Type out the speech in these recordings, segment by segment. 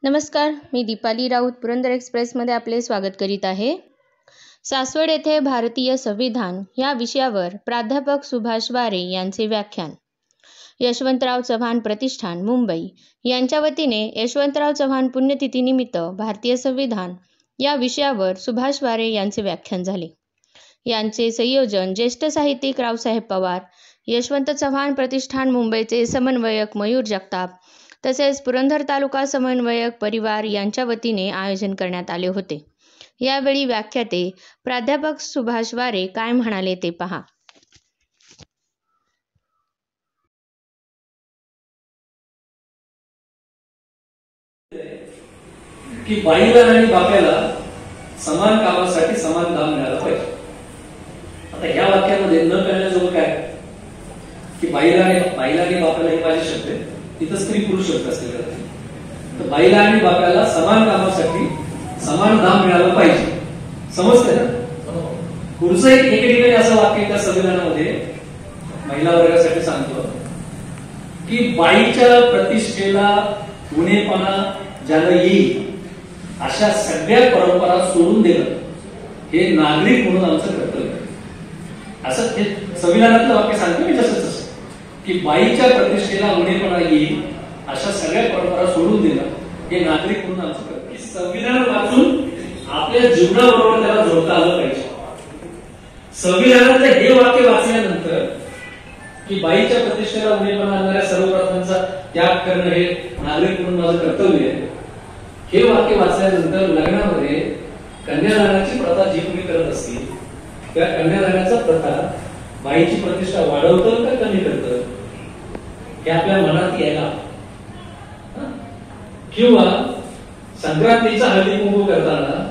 नमस्कार, मी दीपाली राऊत पुरंदर एक्सप्रेसमध्ये आपले स्वागत करीत आहे. सासवड येथे भारतीय संविधान या विषयावर प्राध्यापक सुभाष वारे यांचे व्याख्यान. यशवंतराव चव्हाण प्रतिष्ठान मुंबई यांच्या वतीने यशवंतराव चव्हाण पुण्यतिथीनिमित्त भारतीय संविधान या विषयावर सुभाष वारे यांचे व्याख्यान झाले. यांचे संयोजन ज्येष्ठ साहित्यिक रावसाहेब पवार, यशवंत चव्हाण प्रतिष्ठान मुंबईचे समन्वयक मयूर जगताप तसेच पुरंदर तालुका समन्वयक परिवार यांच्या वतीने आयोजन करण्यात आले होते. यावेळी व्याख्याते प्राध्यापक सुभाष वारे काय म्हणाले ते पहा. की बाईला आणि बाप्याला समान कामासाठी समान दाम मिळालं पाहिजे. आता या वाक्यामध्ये न कळण्याजोगं काय की बाईला आणि बाप्याला हे माझे शब्द आहे, तिथं स्त्री पुरुष शब्द असले जाते. तर बाईला आणि बाप्याला समान कामासाठी समान दाम मिळालं पाहिजे. समजतंय ना? पुढचं एक एके ठिकाणी असं वाक्य त्या संविधानामध्ये महिला वर्गासाठी सांगतो की बाईच्या प्रतिष्ठेला उणेपणा ज्याला येईल अशा सगळ्या परंपरा सोडून देणं हे नागरिक म्हणून आमचं कर्तव्य आहे. असं हे संविधानातलं वाक्य सांगतो मी जसं की बाईच्या प्रतिष्ठेला उणेपणा येईल अशा सगळ्या परंपरा सोडून देणं हे नागरिक म्हणून आमचं कर्तव्य. संविधान वाचून आपल्या जीवनाबरोबर त्याला जोडता आलं पाहिजे. संविधानातलं हे वाक्य वाचल्यानंतर की बाईच्या प्रतिष्ठेला उणेपणा आणणाऱ्या सर्व प्रथांचा त्याग करणं हे नागरिक म्हणून माझं कर्तव्य आहे, हे वाक्य वाचल्यानंतर लग्नामध्ये कन्यादानाची प्रथा जी तुम्ही करत असतील त्या कन्यादानाचा प्रथा बाईची प्रतिष्ठा वाढवतं का कमी करतं हे आपल्या मनात यायला. किंवा संक्रांतीचा हळदी कुंकू करताना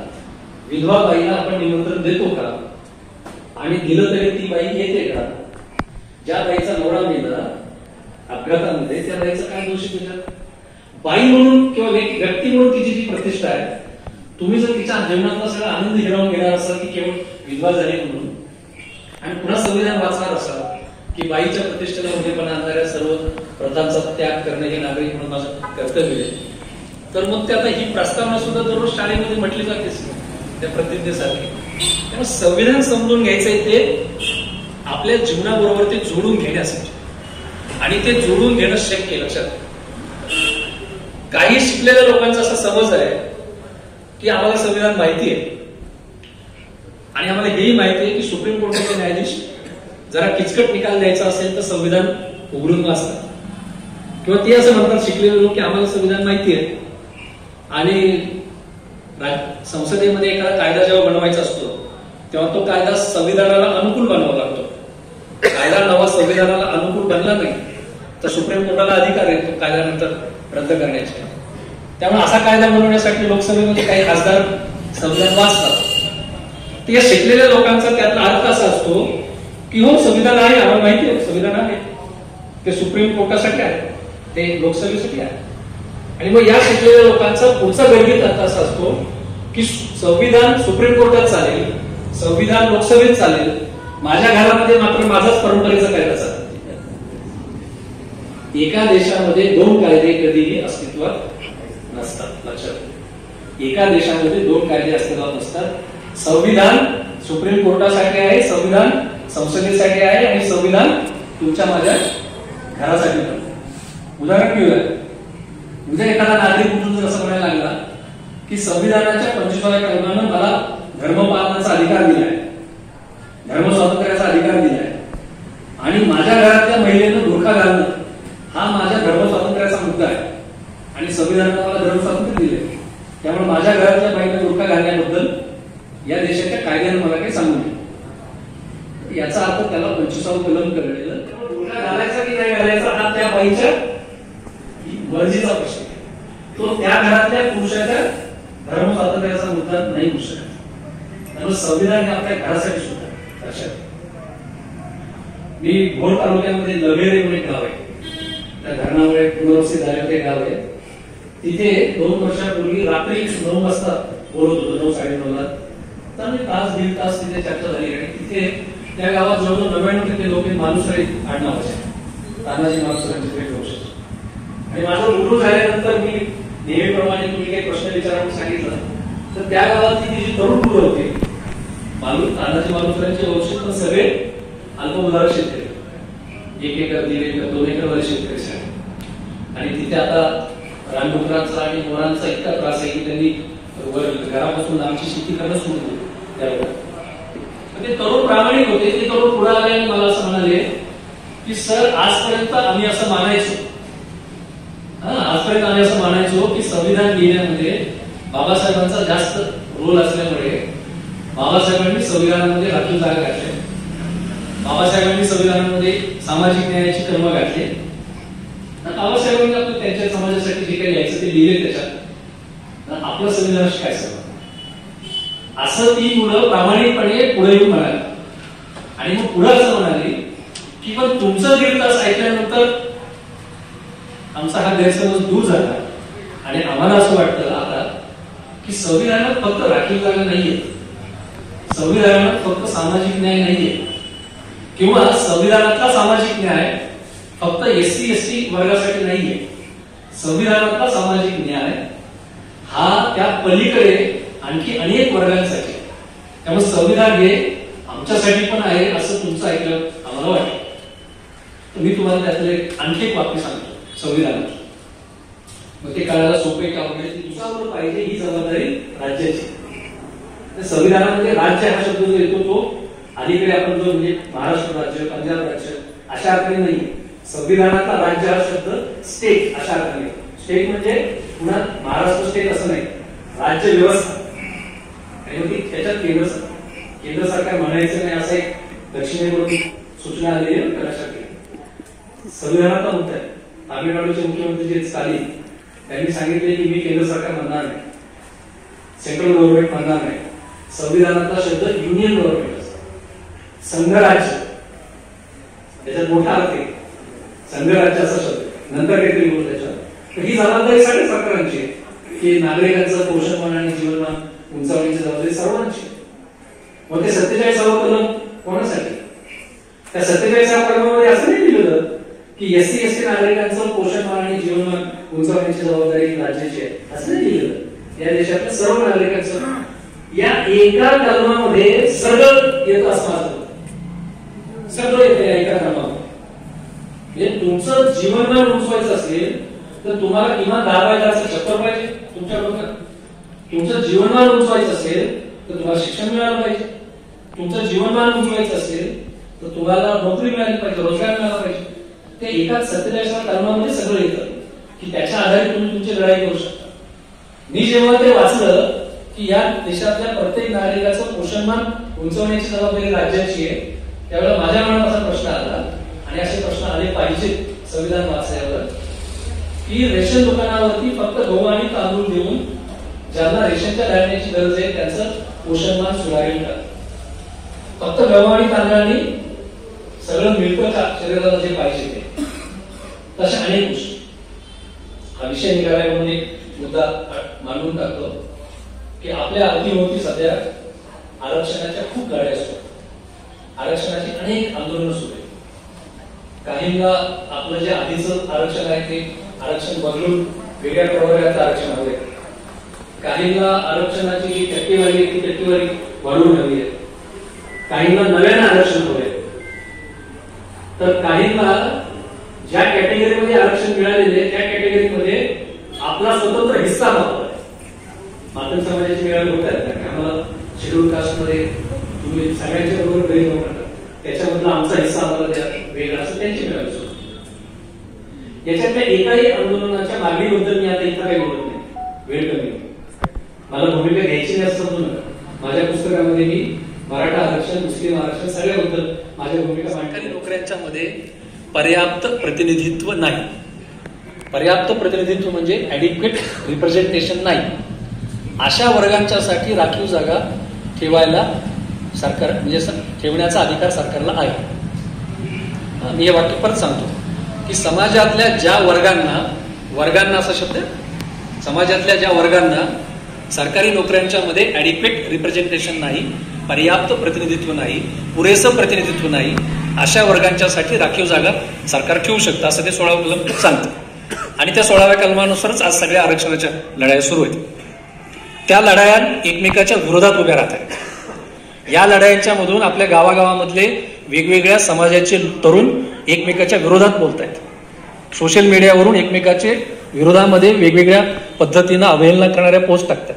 विधवा बाईला आपण निमंत्रण देतो का आणि दिलं तरी ती बाई येते का? ज्या बाईचा नवरा मेला अपघातामध्ये त्या बाईचा काय दोष आहे त्याच्यात? बाई म्हणून किंवा व्यक्ती म्हणून तिची जी प्रतिष्ठा आहे, तुम्ही जर तिच्या जीवनातला सगळा आनंद हिरावून घेणार असाल की केवळ विधवा झाली म्हणून आणि पुन्हा संविधान वाचणार असाल की बाईच्या प्रतिष्ठेला उणेपणा आणणाऱ्या सर्व प्रथांचा त्याग करणे हे नागरिक म्हणून माझं कर्तव्य आहे, तर मग ते आता ही प्रस्तावना सुद्धा दररोज शाळेमध्ये म्हटली जातेच त्या प्रतिज्ञेसारखी. त्यामुळे संविधान समजून घ्यायचंय ते आपल्या जीवनाबरोबर ते जोडून घेण्यासाठी आणि ते जोडून घेणं शक्य आहे. लक्षात काही शिकलेल्या लोकांचा असा समज आहे की आम्हाला संविधान माहिती आहे आणि आम्हाला हेही माहिती आहे की सुप्रीम कोर्टाचे न्यायाधीश जरा किचकट निकाल द्यायचा असेल तर संविधान उघडून वाचतात. किंवा ते असं म्हणतात शिकलेले लोक की आम्हाला संविधान माहिती आहे आणि संसदेमध्ये एखादा कायदा जेव्हा बनवायचा असतो तेव्हा तो कायदा संविधानाला अनुकूल बनवावा लागतो. कायदा नवा संविधानाला अनुकूल बनला नाही तर सुप्रीम कोर्टाला अधिकार आहे तो कायदा नंतर रद्द करण्याचे. त्यामुळे असा कायदा बनवण्यासाठी लोकसभेमध्ये काही खासदार संविधान वाचतात. ते शिकलेल्या लोकांचा त्यातला अर्थ असा असतो की हो संविधान आहे, आम्हाला माहिती आहे संविधान आहे, ते सुप्रीम कोर्टासाठी आहे, ते लोकसभेसाठी आहे. आणि मग या शिकलेल्या लोकांचा पुढचा गंभीर अर्थ असा असतो की संविधान सुप्रीम कोर्टात चालेल, संविधान लोकसभेत चालेल, माझ्या घरामध्ये मात्र माझाच परंपरेचा कायदा चालेल. एका देशामध्ये दोन कायदे कधीही अस्तित्वात नसतात. लक्षात, एका देशामध्ये दोन कायदे अस्तित्वात नसतात. संविधान सुप्रीम कोर्टासाठी आहे, संविधान संसदेसाठी आहे आणि संविधान तुमच्या माझ्या घरासाठी पण. उदाहरण घेऊया, उद्या एखादा नागरिक उठून जर असं म्हणायला लागला की संविधानाच्या 25व्या कलमानं मला धर्म पालनाचा अधिकार दिलाय, धर्म स्वातंत्र्याचा अधिकार दिलाय आणि माझ्या घरातल्या महिलेनं बुरखा घालणं हा माझ्या धर्म स्वातंत्र्याचा मुद्दा आहे आणि संविधानानं मला धर्म स्वातंत्र्य दिले, त्यामुळे माझ्या घरातल्या बाईने बुरखा घालण्याबद्दल या देशाच्या कायद्याने मला काही सांगू नये. याचा अर्थ त्याला 25वां कलम कळलेलं बुरखा घालायचा की नाही घालायचा हा त्या बाईच्या मर्जीचा प्रश्न, तो त्या घरातल्या पुरुषाच्या धर्म स्वातंत्र्याचा मुद्दा नाही होऊ शकत. त्यामुळे संविधान हे आपल्या घरासाठी सुद्धा. लक्षात, मी भोर तालुक्यामध्ये लभेरे म्हणून एक गाव आहे, त्या धरणामुळे पुनर्वसित झालेलं ते गाव आहे. तिथे 2 वर्षापूर्वी रात्री 9 वाजता बोलत होतो, 9, 9:30ला. तर मी तास दीड तास तिथे चर्चा झाली आणि तिथे त्या गावात जवळजवळ 99% लोक माणूसरे आडनावाचे, तानाजी माणूसरांची भेट होऊ शकते. आणि माझं उठून झाल्यानंतर मी नेहमीप्रमाणे तुम्ही काही प्रश्न विचारायला सांगितलं तर त्या गावातली जी तरुण मुलं होती तानाजी मालुसरांचे वंशज पण सगळे अल्पभूधारक शेतकरी, 1 एकर 1.5 एकर 2 एकर वर शेतकरी आहेत. आणि तिथे आता रानडुकरांचा आणि मोरांचा इतका त्रास आहे की त्यांनी घरापासून आमची शेती करणं सोडून दिली. ते तरुण प्रामाणिक होते. ते तरुण पुढे आले आणि मला असं म्हणाले की सर आजपर्यंत आम्ही असं मानायचो की संविधान लिहिण्यामध्ये बाबासाहेबांचा जास्त रोल असल्यामुळे बाबासाहेबांनी संविधानामध्ये राखीव जागा घातल्या, बाबासाहेबांनी संविधानामध्ये सामाजिक न्यायाची कलमं घातली, बाबासाहेबांनी आपलं त्यांच्या समाजासाठी जे काही लिहायचं ते लिहिले त्याच्यात, आपलं संविधानाशी काय संबंध असं ती मुलं प्रामाणिकपणे पुढे येऊन म्हणाली. आणि मग पुढे असं म्हणाली की पण तुमचं 1.5 तास ऐकल्यानंतर आमचा हा गैरसमज दूर झाला आणि आम्हाला असं वाटतं आता की संविधानात फक्त राखीव जागा नाहीये, संविधानात फक्त सामाजिक न्याय नाहीये किंवा संविधानातला सामाजिक न्याय फक्त SC ST वर्गासाठी नाहीये. संविधानातला सामाजिक न्याय हा त्या पलीकडे आणखी अनेक वर्गांसाठी, त्यामुळे संविधान हे आमच्यासाठी पण आहे असं तुमचं ऐकलं आम्हाला वाटतं. मी तुम्हाला त्यातले आणखी एक वाक्य सांगतो संविधानात, मग ते कळायला सोपे का म्हणजे तुझ्यावर पाहिजे ही जबाबदारी राज्याची. संविधानामध्ये राज्य हा शब्द जो येतो तो अलीकडे आपण जो म्हणजे महाराष्ट्र राज्य, पंजाब राज्य अशा अर्थाने नाही. संविधानातला राज्य हा शब्द स्टेट अशा अर्थाने. स्टेट म्हणजे पुन्हा महाराष्ट्र स्टेट असं नाही, राज्य व्यवस्था. आणि त्याच्यात केंद्र सरकार म्हणायचं नाही असं एक दक्षिणेकडून सूचना आलेली आहे लक्षात घ्या. संविधानाचा मुद्दा आहे. तामिळनाडूचे मुख्यमंत्री जे स्टालिन त्यांनी सांगितले की मी केंद्र सरकार म्हणणार नाही, सेंट्रल गव्हर्नमेंट म्हणणार नाही. संविधानातला शब्द युनियन गव्हर्नमेंट असतो, संघराज्य. त्याच्यात मोठा अर्थ आहे संघराज्य असा शब्द, नंतर काहीतरी बोलू त्याच्यात. तर ही जबाबदारी सगळ्या सरकारांची आहे की नागरिकांचं पोषणमान आणि जीवनमान उंचावण्याची जबाबदारी सर्वांची. मग ते 47वा कलम कोणासाठी? त्या 47व्या कलमामध्ये असं नाही लिहिलं की SC ST नागरिकांचं पोषणमान आणि जीवनमान उंचावण्याची जबाबदारी राज्याची आहे असं नाही लिहिलं. या देशातल्या सर्व नागरिकांचं या एका कलमामध्ये सगळं येतं असं माझं, सगळं येतं या एका कलमामध्ये. म्हणजे तुमचं जीवनमान उंचवायचं असेल तर तुम्हाला किमान 10 बाय 10चं छप्पर पाहिजे तुमच्या डोक्यात. तुमचं जीवनमान उंचवायचं असेल तर तुम्हाला शिक्षण मिळालं पाहिजे. तुमचं जीवनमान उंचवायचं असेल तर तुम्हाला नोकरी मिळाली पाहिजे, रोजगार मिळाला पाहिजे. ते एकाच 47व्या कलमामध्ये सगळं येतं की त्याच्या आधारे तुम्ही तुमची लढाई करू शकता. मी जेव्हा ते वाचलं की या देशातल्या प्रत्येक नागरिकाचं पोषणमान उंचवण्याची जबाबदारी राज्याची आहे, त्यावेळेला माझ्या मनात असा प्रश्न आला आणि असे प्रश्न आले पाहिजेत संविधान वाचल्यावर की रेशन दुकानावरती फक्त गहू आणि तांदूळ देऊन ज्यांना रेशनच्या धान्याची गरज आहे त्यांचं पोषणमान सुधारेल का? फक्त गहू आणि तांदळाने सगळं मिळतं का शरीराला जे पाहिजे ते? तशा अनेक गोष्टी. हा विषय निघालाय म्हणून एक मुद्दा मांडून टाकतो की आपल्या अवतीभोवती सध्या आरक्षणाच्या खूप गाड्या असतात. आरक्षणाची अनेक आंदोलनं सुरू आहेत. काहींना आपलं जे आधीचं आरक्षण आहे ते आरक्षण बदलून वेगळ्या प्रवर्गाचं आरक्षण हवंय. काहींना आरक्षणाची जी टक्केवारी आहे ती टक्केवारी वाढवून हवी आहे. काहींना नव्यानं आरक्षण हवंय. तर काहींना ज्या कॅटेगरीमध्ये आरक्षण मिळालेले त्या कॅटेगरीमध्ये आपला स्वतंत्र हिस्सा हवा. मातंग समाजाची मिळाली होत आहेत कारण आम्हाला शेड्यूल कास्टमध्ये तुम्ही सगळ्यांच्या बरोबर गैरसमज करता, त्याच्यामधला आमचा हिस्सा आम्हाला द्या वेगळा असं त्यांची मिळाली होती. याच्यातल्या एकाही आंदोलनाच्या मागणीबद्दल मी आता इथं काही बोलत नाही, वेळ कमी. मला भूमिका घ्यायची नाही असं समजू नका. माझ्या पुस्तकामध्ये मी मराठा आरक्षण, मुस्लिम आरक्षण सगळ्याबद्दल माझ्या भूमिका सरकारी नोकऱ्यांच्या मध्ये पर्याप्त प्रतिनिधित्व नाही. पर्याप्त प्रतिनिधित्व म्हणजे ऍडिक्वेट रिप्रेझेंटेशन नाही. अशा वर्गांच्यासाठी राखीव जागा ठेवायला सरकार म्हणजे ठेवण्याचा अधिकार सरकारला आहे. मी हे वाक्य परत सांगतो की समाजातल्या ज्या वर्गांना असा शब्द, समाजातल्या ज्या वर्गांना सरकारी नोकऱ्यांच्या मध्ये ऍडिक्वेट रिप्रेझेंटेशन नाही, पर्याप्त प्रतिनिधित्व नाही, पुरेसं प्रतिनिधित्व नाही, अशा वर्गांच्यासाठी राखीव जागा सरकार ठेवू शकतं असं ते 16 कलम सांगतं. आणि त्या 16व्या कलमानुसारच आज सगळ्या आरक्षणाच्या लढाया सुरू आहेत. त्या लढाया एकमेकाच्या विरोधात उभ्या राहत आहेत. या लढायांच्या मधून आपल्या गावागावामधले वेगवेगळ्या समाजाचे तरुण एकमेकाच्या विरोधात बोलत आहेत. सोशल मीडियावरून एकमेकाचे विरोधामध्ये वेगवेगळ्या पद्धतीनं अवहेलना करणाऱ्या पोस्ट टाकतात.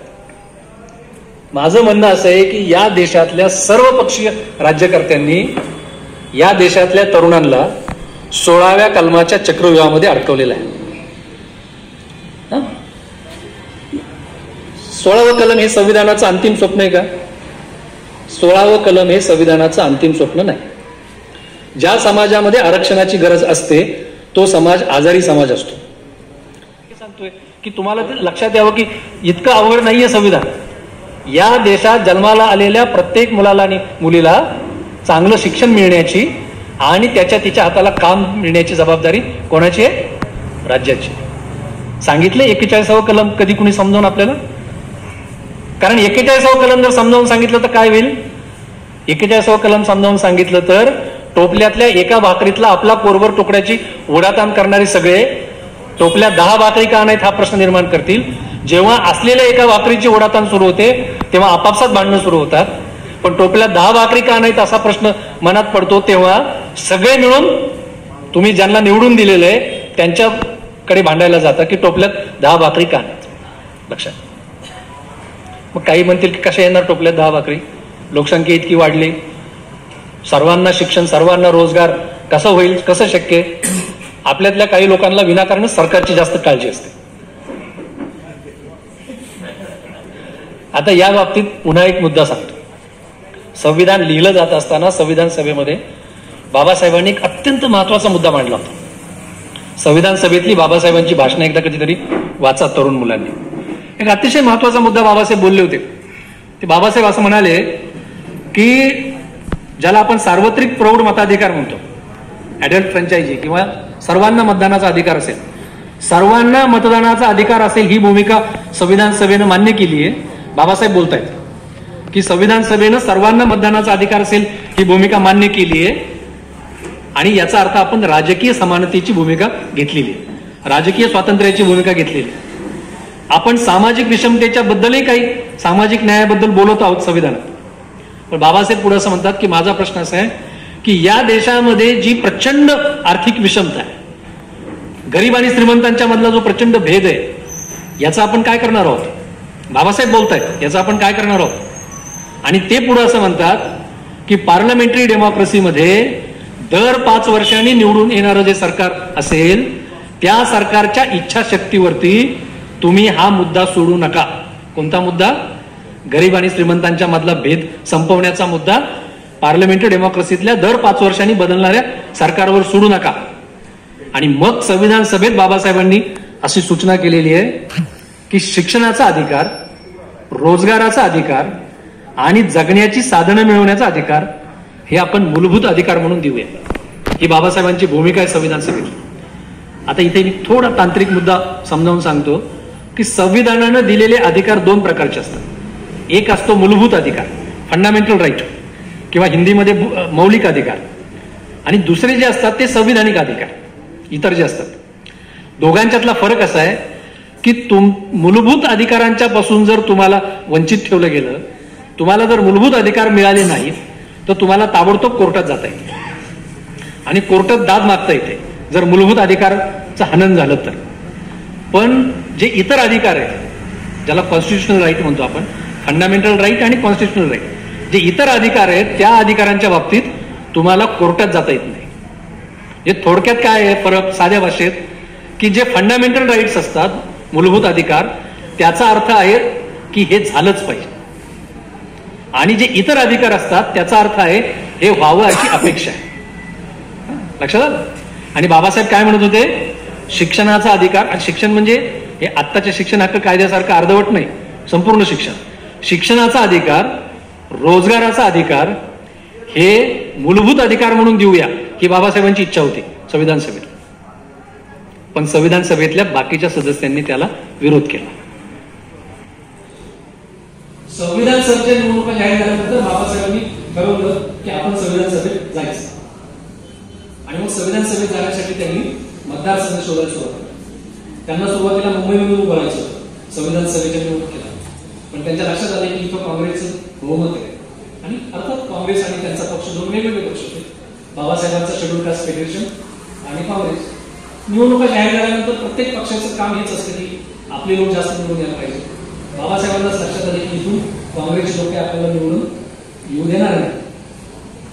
माझं म्हणणं असं आहे की या देशातल्या सर्व पक्षीय राज्यकर्त्यांनी या देशातल्या तरुणांना 16व्या कलमाच्या चक्रव्यूहामध्ये अडकवलेलं आहे. 16वं कलम हे संविधानाचं अंतिम स्वप्न आहे का? 16वं कलम हे संविधानाचं अंतिम स्वप्न नाही. ज्या समाजामध्ये आरक्षणाची गरज असते तो समाज आजारी समाज असतो. सांगतोय की तुम्हाला लक्षात यावं की इतकं अवघड नाहीये संविधान. या देशात जन्माला आलेल्या प्रत्येक मुलाला आणि मुलीला चांगलं शिक्षण मिळण्याची आणि तिच्या हाताला काम मिळण्याची जबाबदारी कोणाची आहे? राज्याची. सांगितले 41वं कलम कधी कुणी समजावून आपल्याला? कारण 41वं कलम जर समजावून सांगितलं तर काय होईल? 41वं कलम समजावून सांगितलं तर टोपल्यातल्या एका भाकरीतला आपला पोरभर तुकड्याची उडाताण करणारे सगळे टोपल्या 10 भाकरी का नाहीत हा प्रश्न निर्माण करतील. जेव्हा असलेल्या एका भाकरीची उडाताण सुरू होते तेव्हा आपापसात भांडणं सुरू होतात. पण टोपल्या 10 भाकरी का नाहीत असा प्रश्न मनात पडतो तेव्हा सगळे मिळून तुम्ही ज्यांना निवडून दिलेलं आहे त्यांच्याकडे भांडायला जाता की टोपल्यात 10 भाकरी का नाहीत. लक्षात. मग काही म्हणतील की कशा येणार टोपल्यात 10 भाकरी? लोकसंख्या इतकी वाढली, सर्वांना शिक्षण, सर्वांना रोजगार कसं होईल, कसं शक्य? आपल्यातल्या काही लोकांना विनाकारण सरकारची जास्त काळजी असते. आता या बाबतीत पुन्हा एक मुद्दा सांगतो. संविधान लिहिलं जात असताना संविधान सभेमध्ये बाबासाहेबांनी एक अत्यंत महत्वाचा मुद्दा मांडला होता. संविधान सभेतली बाबासाहेबांची भाषणं एकदा कधीतरी वाचा तरुण मुलांनी. एक अतिशय महत्वाचा मुद्दा बाबासाहेब बोलले होते. ते बाबासाहेब असं म्हणाले की ज्याला आपण सार्वत्रिक प्रौढ मताधिकार म्हणतो, ऍडल्ट फ्रँचायझी, किंवा सर्वांना मतदानाचा अधिकार असेल, सर्वांना मतदानाचा अधिकार असेल ही भूमिका संविधान सभेनं मान्य केली आहे. बाबासाहेब बोलतायत की संविधान सभेनं सर्वांना मतदानाचा अधिकार असेल ही भूमिका मान्य केली आहे आणि याचा अर्थ आपण राजकीय समानतेची भूमिका घेतलेली आहे, राजकीय स्वातंत्र्याची भूमिका घेतलेली आहे. आपण सामाजिक विषमतेच्या बद्दलही काही सामाजिक न्यायाबद्दल बोलत आहोत संविधानात. पण बाबासाहेब पुढे असं म्हणतात की माझा प्रश्न असा आहे की या देशामध्ये जी प्रचंड आर्थिक विषमता आहे, गरीब आणि श्रीमंतांच्या मधला जो प्रचंड भेद आहे, याचा आपण काय करणार आहोत? बाबासाहेब बोलतायत याचा आपण काय करणार आहोत? आणि ते पुढे असं म्हणतात की पार्लमेंटरी डेमोक्रेसीमध्ये दर 5 वर्षांनी निवडून येणारं जे सरकार असेल त्या सरकारच्या इच्छाशक्तीवरती तुम्ही हा मुद्दा सोडू नका. कोणता मुद्दा? गरीब आणि श्रीमंतांच्या मधला भेद संपवण्याचा मुद्दा पार्लमेंटरी डेमोक्रेसीतल्या दर 5 वर्षांनी बदलणाऱ्या सरकारवर सोडू नका. आणि मग संविधान सभेत बाबासाहेबांनी अशी सूचना केलेली आहे की शिक्षणाचा अधिकार, रोजगाराचा अधिकार आणि जगण्याची साधनं मिळवण्याचा अधिकार हे आपण मूलभूत अधिकार म्हणून देऊया. ही बाबासाहेबांची भूमिका आहे संविधान सभेची. आता इथे मी थोडा तांत्रिक मुद्दा समजावून सांगतो की संविधानानं दिलेले अधिकार 2 प्रकारचे असतात. एक असतो मूलभूत अधिकार, फंडामेंटल राईट, किंवा हिंदीमध्ये मौलिक अधिकार, आणि दुसरे जे असतात ते संविधानिक अधिकार, इतर जे असतात. दोघांच्यातला फरक असा आहे की मूलभूत अधिकारांच्या पासून जर तुम्हाला वंचित ठेवलं गेलं, तुम्हाला जर मूलभूत अधिकार मिळाले नाहीत तर तुम्हाला ताबडतोब कोर्टात जाता येते आणि कोर्टात दाद मागता येते जर मूलभूत अधिकाराचं हनन झालं तर. पण जे इतर अधिकार आहेत, ज्याला कॉन्स्टिट्युशनल राईट म्हणतो आपण, फंडामेंटल राईट आणि कॉन्स्टिट्युशनल राईट, जे इतर अधिकार आहेत त्या अधिकारांच्या बाबतीत तुम्हाला कोर्टात जाता येत नाही. हे थोडक्यात काय आहे फरक साध्या भाषेत, की जे फंडामेंटल राईट्स असतात, मूलभूत अधिकार, त्याचा अर्थ आहे की हे झालंच पाहिजे, आणि जे इतर अधिकार असतात त्याचा अर्थ आहे हे व्हावं अशी अपेक्षा आहे. लक्षात आलं? आणि बाबासाहेब काय म्हणत होते? शिक्षणाचा अधिकार, आणि शिक्षण म्हणजे हे आत्ताच्या शिक्षण हक्क कायद्यासारखं अर्धवट नाही, संपूर्ण शिक्षण. शिक्षणाचा अधिकार, रोजगाराचा अधिकार हे मूलभूत अधिकार म्हणून देऊया ही बाबासाहेबांची इच्छा होती संविधान सभेत. पण संविधान सभेतल्या बाकीच्या सदस्यांनी त्याला विरोध केला. संविधान सभेच्या निवडणुका जाहीर झाल्यानंतर बाबासाहेबांनी ठरवलं की आपण संविधान सभेत जायचं, आणि मग संविधान सभेत जाण्यासाठी त्यांनी मतदारसंघ शोधायला सुरुवात केली. त्यांना सुरुवातीला मुंबईमधून उभं राहायचं होतं, संविधान सभेच्या निवडणुकीला. पण त्यांच्या लक्षात आले की इथं काँग्रेसचं बहुमत आहे. आणि अर्थात काँग्रेस आणि त्यांचा पक्ष दोन वेगवेगळे पक्ष होते. बाबासाहेबांचा शेड्यूल कास्ट फेडरेशन आणि काँग्रेस. निवडणुका जाहीर झाल्यानंतर प्रत्येक पक्षाचं काम हेच असतं की आपले लोक जास्त निवडून यायला पाहिजे. बाबासाहेबांनाच लक्षात आले की इथून काँग्रेसचे लोक आपल्याला निवडून येऊ देणार नाही.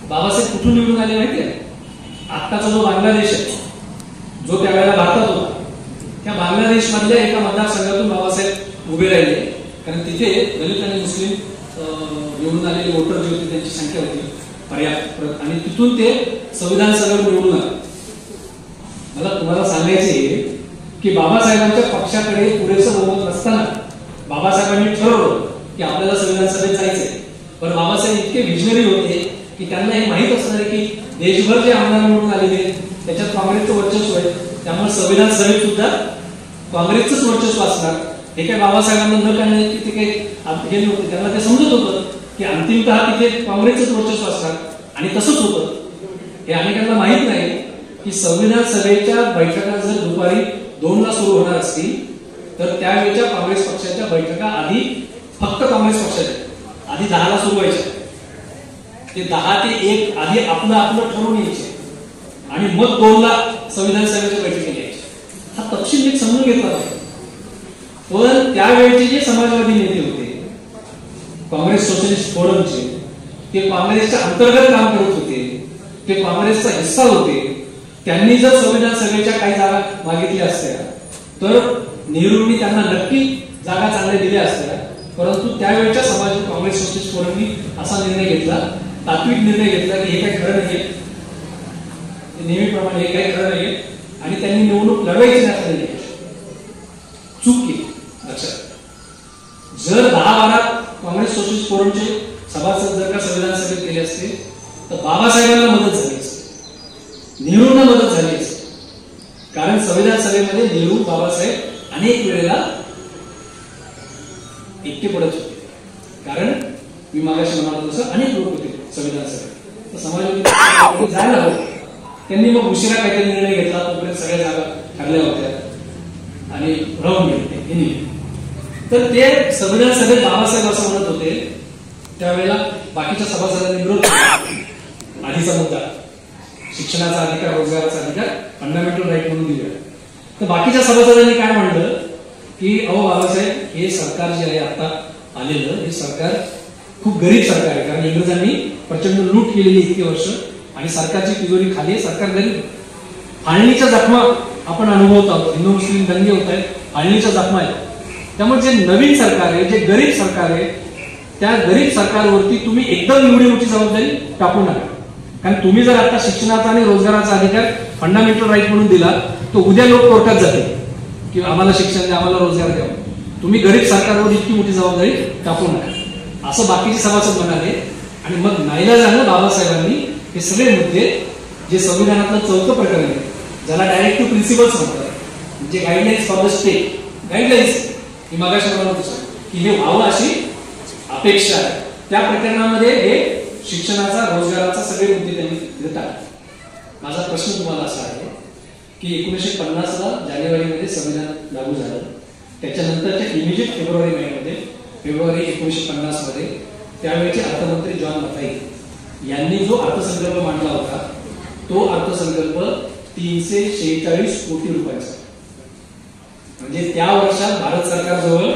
बाबासाहेब कुठून निवडून आले माहिती आहे? आत्ताचा जो बांगलादेश आहे, जो त्यावेळेला भारतात होता, त्या बांगलादेश मधल्या एका मतदारसंघातून बाबासाहेब उभे राहिले. कारण तिथे दलित आणि मुस्लिम निवडून आलेले वोटर जे होते त्यांची संख्या होती पर्याप्त, आणि तिथून ते संविधान सभेवर निवडून आले. मला तुम्हाला सांगायचे की बाबासाहेबांच्या पक्षाकडे पुरेसं बहुमत नसताना बाबासाहेबांनी ठरवलं की आपल्याला संविधान सभेत जायचंय. पण बाबासाहेब इतके विजनरी होते की त्यांना हे माहित असणार की देशभर जे आमदार निवडून आलेले त्याच्यात काँग्रेसचं वर्चस्व आहे, त्यामुळे संविधान सभेत सुद्धा काँग्रेसचंच वर्चस्व असणार. हे काय बाबासाहेबांना न कळण्याची ते काही हे नव्हते, त्यांना ते समजत होतं की अंतिमतः तिथे काँग्रेसचंच वर्चस्व असणार. आणि तसंच होतं. हे अनेकांना माहित नाही की संविधान सभेच्या बैठका जर दुपारी 2ला सुरू होणार असतील तर त्यावेळेच्या काँग्रेस पक्षाच्या बैठका आधी फक्त काँग्रेस पक्षाच्या आधी 10ला सुरू व्हायच्या. ते 10 ते 1 आधी आपलं ठरवून यायचे आणि मग 2ला संविधान सभेच्या बैठकी घ्यायची. हा तपशील एक समजून घेतला पाहिजे. पण त्यावेळेचे जे समाजवादी नेते होते, काँग्रेस सोशलिस्ट फोरमचे, ते काँग्रेसच्या अंतर्गत काम करत होते, ते काँग्रेसचा हिस्सा होते. त्यांनी जर संविधान सभेच्या काही जागा मागितल्या असत्या तर नेहरूंनी त्यांना नक्की जागा चांगल्या दिल्या असत्या. परंतु त्यावेळेच्या काँग्रेस सोशलिस्ट फोरमनी असा निर्णय घेतला, तात्विक निर्णय घेतला की हे काही खरं नाहीये, नेहमीप्रमाणे हे काही खरं नाहीये, आणि त्यांनी निवडणूक लढवायची नाही. चूक केली. लक्षात, जर 10-12 काँग्रेस सोशलिस्ट फोरमचे सभासद जर का संविधान सभेत गेले असते तर बाबासाहेबांना मदत झाली असते, नेहरूंना मदत झाली असते. कारण संविधान सभेमध्ये नेहरू, बाबासाहेब अनेक वेळेला एकटे पडत होते. कारण मी मागाशी म्हणालो तसं अनेक लोक होते संविधान सभेत, तर समाजवादी जायला हवं. त्यांनी मग उशिरा काहीतरी निर्णय घेतला, तोपर्यंत सगळ्या जागा ठरल्या होत्या आणि राहून गेले. तर ते संविधान सभेत बाबासाहेब असं म्हणत होते, त्यावेळेला बाकीच्या सभासदांनी विरोध केला. आधीचा मुद्दा शिक्षणाचा अधिकार, रोजगाराचा अधिकार फंडामेंटल राईट म्हणून दिला. तर बाकीच्या सभासदांनी काय म्हणलं की अहो बाबासाहेब, हे सरकार जे आहे आता आलेलं, हे सरकार खूप गरीब सरकार आहे. कारण इंग्रजांनी प्रचंड लूट केलेली इतके वर्ष आणि सरकारची तिजोरी खाली आहे, सरकार गरीब. फाळणीच्या जखमा आपण अनुभवत आहोत, हिंदू मुस्लिम दंगे होत आहेत, फाळणीच्या जखमा आहेत. त्यामुळे जे नवीन सरकार आहे, जे गरीब सरकार आहे, त्या गरीब सरकारवरती तुम्ही एकदम एवढी मोठी जबाबदारी टाकू नका. कारण तुम्ही जर आता शिक्षणाचा आणि रोजगाराचा अधिकार फंडामेंटल राईट म्हणून दिला तर उद्या लोक कोर्टात जातील की आम्हाला शिक्षण द्या, आम्हाला रोजगार द्या. तुम्ही गरीब सरकारवर इतकी मोठी जबाबदारी टाकू नका, असं बाकीचे सभासद म्हणाले. आणि मग नाईलाजानं बाबासाहेबांनी हे सगळे मुद्दे, जे संविधानातलं 4थं प्रकरण आहे, ज्याला डायरेक्टिव्ह प्रिन्सिपल्स म्हणतात, म्हणजे guidelines for the state, guidelines, मी मागाशी म्हणत की हे व्हावं अशी अपेक्षा आहे, त्या प्रकरणामध्ये हे शिक्षणाचा, रोजगाराचा सगळे मुद्दे त्यांनी देतात. माझा प्रश्न तुम्हाला असा आहे की 1950ला जानेवारीमध्ये संविधान लागू झालं. त्याच्यानंतरच्या इमिजिएट फेब्रुवारी 1950 मध्ये त्यावेळेचे अर्थमंत्री जॉन मथाई यांनी जो अर्थसंकल्प मांडला होता, तो अर्थसंकल्प 346 कोटी रुपयाचा. म्हणजे त्या वर्षात भारत सरकारजवळ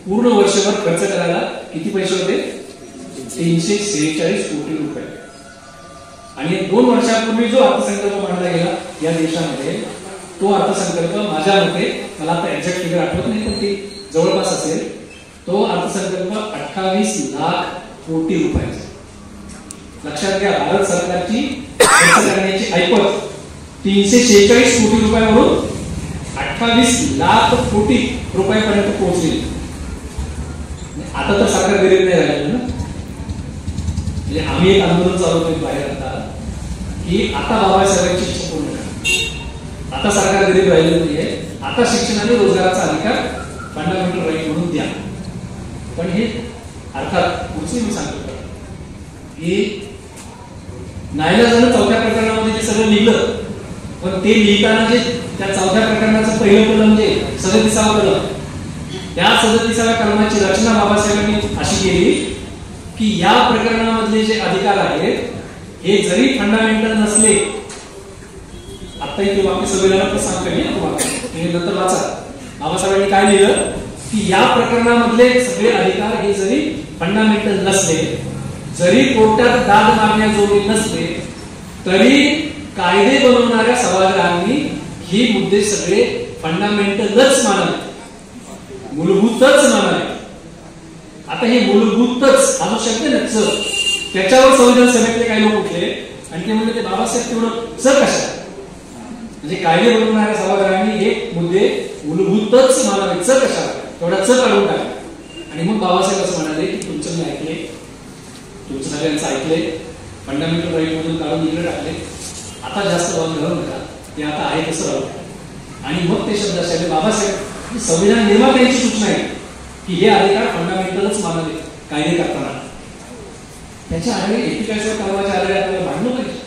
पूर्ण वर्षभर खर्च करायला किती पैसे होते? 346 कोटी रुपये. आणि 2 वर्षापूर्वी जो अर्थसंकल्प मांडला गेला या देशामध्ये, तो अर्थसंकल्प माझ्या मते, मला आता एक्झॅक्ट फिगर आठवत नाही पण ते जवळपास असेल, तो अर्थसंकल्प 28 लाख कोटी रुपयाचा. लक्षात घ्या, भारत सरकारची खर्च करण्याची ऐपत 346 कोटी रुपयावरून 28 लाख कोटी रुपयापर्यंत पोहोचली. आता तर सरकार गरीब नाही राहिलं ना. म्हणजे आम्ही एक आंदोलन चालवतोय बाहेर आता की आता बाबासाहेबांची इच्छा पूर्ण करा, आता सरकार गरीब राहिलं नाहीये, आता शिक्षण आणि रोजगाराचा अधिकार फंडामेंटल राईट म्हणून द्या. पण हे अर्थात पुढचे मी सांगतो की नाईलाजानं 4थ्या प्रकरणामध्ये जे सगळं लिहिलं, पण ते लिहिताना जे त्या 4थ्या प्रकरणाचं पहिलं कलम जे 37वा कलम, त्या 37व्या कलमाची रचना बाबासाहेबांनी अशी केली की या प्रकरणामधले जे अधिकार आहेत हे जरी फंडामेंटल नसले, आता इथे वाक्य संविधानात सांगतो मी तुम्ही नंतर वाचा, बाबासाहेबांनी काय लिहिलं की या प्रकरणामधले सगळे अधिकार हे जरी फंडामेंटल नसले, जरी कोर्टात दाद मागण्याजोगे नसले, तरी कायदे बनवणाऱ्या सभागृहांनी ही मुद्दे सगळे फंडामेंटलच मानावे, मूलभूतच मानावे. आता हे मूलभूतच हा जो शब्द आहे त्याच्यावर संविधान सभेतले काही लोक उठले आणि ते म्हणले ते बाबासाहेब तेवढं च कशा, म्हणजे कायदे बनवणाऱ्या सभागृहांनी हे मुद्दे मूलभूतच मानावे, च कशा तेवढा च काढून टाकला. आणि मग बाबासाहेब असं म्हणाले की तुमचं मी ऐकले, तुमचं सगळ्यांचं ऐकले, फंडामेंटल राईट मधून काढून इकडे टाकले, आता जास्त वाद घालू नका, ते आता आहे तसं राहू. आणि मग ते शब्द असे बाबासाहेब संविधान निर्मात्यांची सूचना आहे की हे अधिकार फंडामेंटलच मानावे कायदे करताना. त्याच्या आधारे 41व्या कलमाच्या आधारे आपल्याला मांडलं पाहिजे.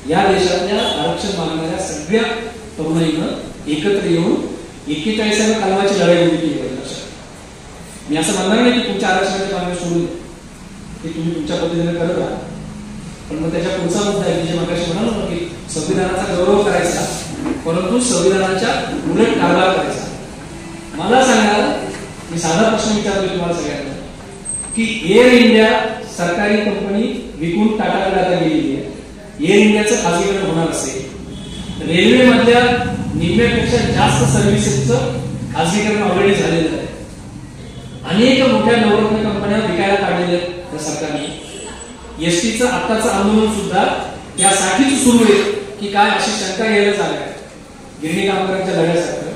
या देशातल्या आरक्षण मागणाऱ्या सगळ्या तरुणाईनं एकत्र येऊन 41व्या कलमाची लढाई उभी केली पाहिजे. मी असं म्हणणार नाही की तुमच्या आरक्षणाच्या मागण्या सोडून की तुम्ही तुमच्या पद्धतीने करत राहा, पण मग त्याच्या पुढचा मुद्दा आहे जे मगाशी म्हणालो की संविधानाचा गौरव करायचा, परंतु संविधानाच्या उलट कारभार करायचा. मला सांगा, मी साधा प्रश्न विचारतो तुम्हाला सगळ्यांना की एअर इंडिया सरकारी कंपनी विकून टाटाकडे आता गेलेली आहे, एअर इंडियाचं खाजगीकरण होणार असेल, रेल्वे मधल्या निम्म्यापेक्षा जास्त सर्व्हिसेसचं खाजगीकरण ऑलरेडी झालेलं आहे, अनेक मोठ्या नवरत्न कंपन्या विकायला काढलेल्या आहेत त्या सरकारने, एसटीचं आत्ताचं आंदोलन सुद्धा यासाठीच सुरू आहे की काय अशी शंका घ्यायला झाल्या गिरणी कामगारांच्या लढ्यासारखं.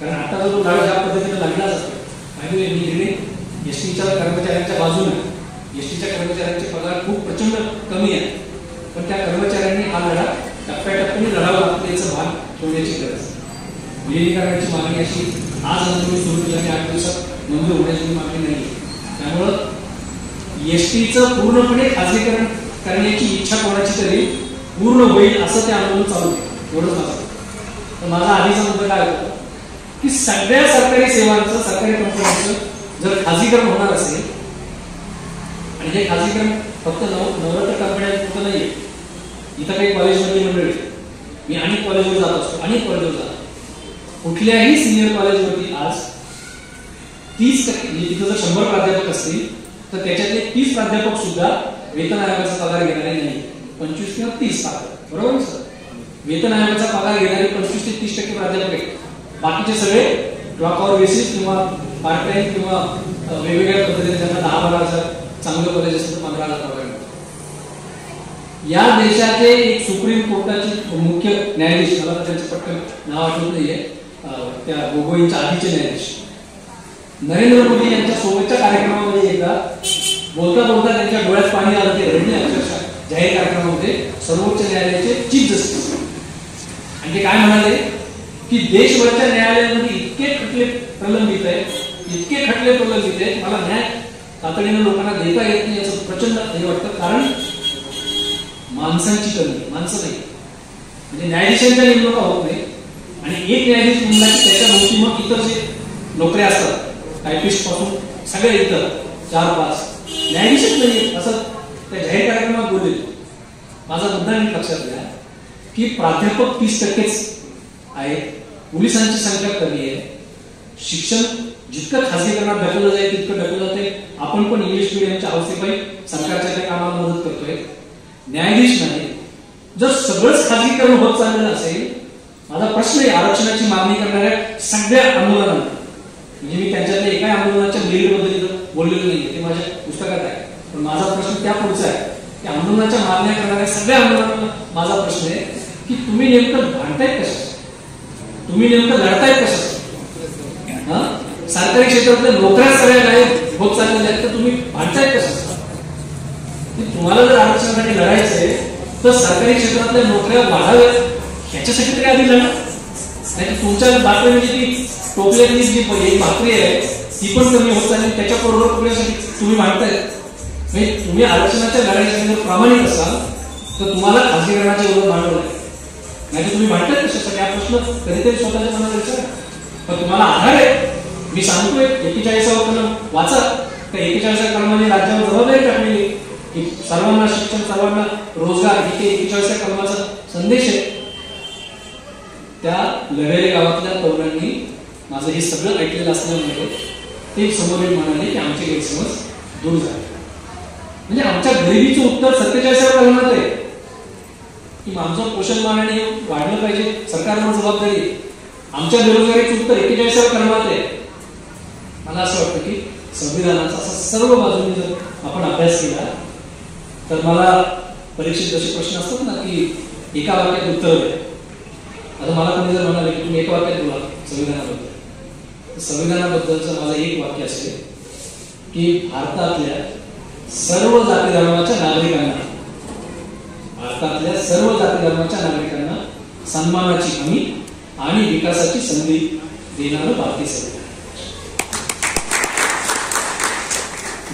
कारण आता जो लढा ज्या पद्धतीने लागला जातो माहिती आहे, मी गिरणी एसटीच्या कर्मचाऱ्यांच्या बाजूने, एसटीच्या कर्मचाऱ्यांचे पगार खूप प्रचंड कमी आहे, पण त्या कर्मचाऱ्यांनी हा लढा टप्प्याटप्प्याने लढावा लागतो याचं भान ठेवण्याची गरज. विलीनीकरणाची मागणी अशी आज आंदोलन सुरू केल्याने 8 दिवसात मंजूर होण्याची मागणी नाही. त्यामुळं एसटीचं पूर्णपणे खाजगीकरण करण्याची इच्छा कोणाची तरी पूर्ण होईल असं ते आंदोलन चालू आहे, एवढंच माझं. तर माझा आधीचा मुद्दा काय होता की सगळ्या सरकारी सेवांचं, सरकारी कंपन्यांचं जर खाजगीकरण होणार असेल, आणि हे खाजगीकरण फक्त नवरत्न कंपन्यांपुरतं नाहीये, इथं काही कॉलेजमधली मंडळी, मी अनेक कॉलेजवर जात असतो, अनेक कॉलेजवर जातो, कुठल्याही सिनियर कॉलेजवरती आज 30%, तिथं जर 100 प्राध्यापक असतील तर त्याच्यातले 30 प्राध्यापक सुद्धा वेतन आयोगाचा पगार घेणारे नाही, 25 किंवा 30 बरोबर सर. वेतन आयोगाचा पगार घेणारे 25 ते 30% प्राध्यापक आहेत, बाकीचे सगळे ड्रॉप आउट बेसिस किंवा पार्ट टाइम किंवा वेगवेगळ्या पद्धतीने त्यांना 10-12 हजार, चांगलं कॉलेज असेल तर 15,000 पगार मिळतो. या देशाचे एक सुप्रीम कोर्टाचे मुख्य न्यायाधीश, मला त्यांचं पटकन नाव आठवत नाहीये, त्या गोगोईंच्या आधीचे न्यायाधीश नरेंद्र मोदी यांच्या सोबतच्या कार्यक्रमामध्ये एकदा बोलता बोलता त्यांच्या डोळ्यात पाणी आलं, ते रडले अक्षरशः जाहीर कार्यक्रमामध्ये, सर्वोच्च न्यायालयाचे चीफ जस्टिस. आणि ते काय म्हणाले की देशभरच्या न्यायालयामध्ये इतके खटले प्रलंबित आहेत, इतके खटले प्रलंबित आहेत, मला न्याय तातडीने लोकांना देता येत नाही याचं प्रचंड हे वाटतं. कारण माणसांची कमी, माणसं नाही, म्हणजे न्यायाधीशांच्या नेमणुका होत नाही, आणि एक न्यायाधीश म्हणला की त्याच्या भोवती मग इतर जे नोकऱ्या असतात, टायपिस्ट पासून सगळे इतर 4-5 न्यायाधीशच नाही असं त्या जाहीर कार्यक्रमात बोलले. माझा मुद्दा नीट लक्षात घ्या की प्राध्यापक 30%च आहे, पोलिसांची संख्या कमी आहे, शिक्षण जितकं खासगीकरणात ढकललं जाईल तितकं ढकललं जाते. आपण पण इंग्लिश मिडियमच्या अवस्थेपायी सरकारच्या त्या कामाला मदत करतोय, न्यायाधीश नाही. जर सगळंच खासगीकरण होत चाललेलं असेल, माझा प्रश्न आहे आरक्षणाची मागणी करणाऱ्या सगळ्या आंदोलनांना, म्हणजे मी त्यांच्यातल्या एका आंदोलनाच्या मेरिटबद्दल बोललेलो नाही, ते माझ्या पुस्तकात आहे, पण माझा प्रश्न त्या पुढचा आहे की आंदोलनाच्या मागण्या करणाऱ्या सगळ्या आंदोलनांना माझा प्रश्न आहे की तुम्ही नेमकं भांडतायत कशा, तुम्ही नेमकं लढतायत कशा. सरकारी क्षेत्रातल्या नोकऱ्या सगळ्या गायब होत चाललेल्या आहेत, तर तुम्ही भांडतायत कशा. तुम्हाला जर आरक्षणासाठी लढायचंय तर सरकारी क्षेत्रातल्या नोकऱ्या वाढाव्यात ह्याच्यासाठी तरी आधी लढा. नाही तुमच्या बातमी ती टोपल्यातली जी एक भाकरी आहे ती पण कमी होत चालली, त्याच्याबरोबर टोपल्यासाठी तुम्ही भांडताय. म्हणजे तुम्ही आरक्षणाच्या लढाईसाठी जर प्रामाणिक असाल तर तुम्हाला खासगीकरणाच्या विरोधात भांडवल आहे, नाही तर तुम्ही भांडताय कशासाठी. हा प्रश्न कधीतरी स्वतःच्या मनाला विचारा. पण तुम्हाला आधार आहे, मी सांगतोय 41वा कलम वाचा. त्या 41व्या कलमाने राज्यावर जबाबदारी टाकलेली की सर्वांना शिक्षण, सर्वांना रोजगार, हे 41व्या कलमाचा संदेश आहे. त्या लढेरे गावातल्या तरुणांनी माझं हे सगळं ऐकलेलं असल्यामुळे ते समोर म्हणाले की आमचे गैरसमज दूर झाले. म्हणजे आमच्या गरिबीचं उत्तर 47व्या कलमात आहे की आमचं पोषण मागणी वाढलं पाहिजे, सरकारवर जबाबदारी आहे. आमच्या बेरोजगारीचं उत्तर 41व्या कलमात आहे. मला असं वाटतं की संविधानाचा असा सर्व बाजूने जर आपण अभ्यास केला तर मला परीक्षेत जसे प्रश्न असतात ना की एका वाक्यात उत्तर द्या. आता मला कोणी जर म्हणाले की तुम्ही एका वाक्यात बोला संविधानाबद्दल, तर संविधानाबद्दलचं माझं एक वाक्य असेल की भारतातल्या सर्व जाती धर्माच्या नागरिकांना, भारतातल्या सर्व जाती धर्माच्या नागरिकांना सन्मानाची हमी आणि विकासाची संधी देणारं भारतीय संविधान,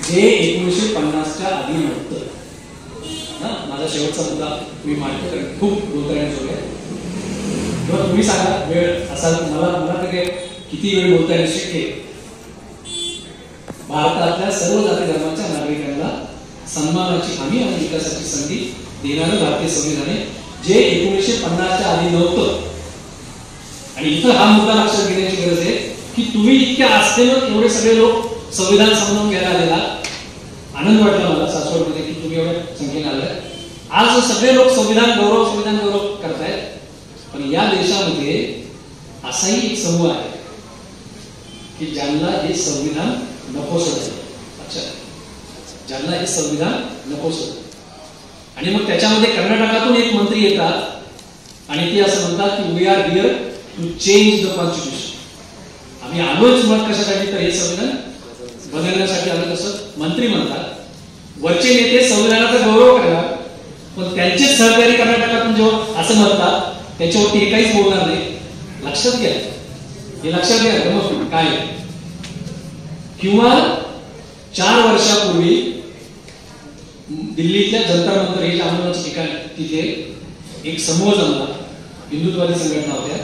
जे 1950च्या आधी नव्हतं. माझा शेवटचा मुद्दा मी मांडतो कारण खूप बोलताना जोड आहे. किंवा तुम्ही सांगा वेळ असाल, मला तर काय किती वेळ बोलता येईल शक्य. भारतातल्या सर्व जाती धर्माच्या नागरिकांना सन्मानाची हमी आणि विकासाची संधी देणारं भारतीय संविधान आहे, जे 1950च्या आधी नव्हतं. आणि इथं हा मुद्दा लक्षात घेण्याची गरज आहे की तुम्ही इतक्या आस्थेनं एवढे सगळे लोक संविधान समजून घ्यायला आलेला. आनंद वाटला मला सासवडमध्ये की तुम्ही एवढ्या संख्येने आलाय. आज सगळे लोक संविधान गौरव करतायत. पण या देशामध्ये असाही एक समूह आहे की ज्यांना हे संविधान नकोस होतं. अच्छा, ज्यांना हे संविधान नकोस होतं. आणि मग त्याच्यामध्ये कर्नाटकातून एक मंत्री येतात आणि ते असं म्हणतात की we are here to change the constitution. आम्ही आलोच मत कशासाठी, तर हे संविधान बदलण्यासाठी आलं. कसं मंत्री म्हणतात, वरचे नेते संविधानाचा गौरव करणार, पण त्यांचेच सहकारी कर्नाटकातून जेव्हा असं म्हणतात त्याच्यावरती हे काहीच बोलणार नाही. लक्षात घ्या, हे लक्षात घ्या गमत काय. किंवा 4 वर्षापूर्वी दिल्लीतल्या जंतर मंतर हे आंदोलनाचे ठिकाण, तिथे एक समूह जमला, हिंदुत्ववादी संघटना होत्या,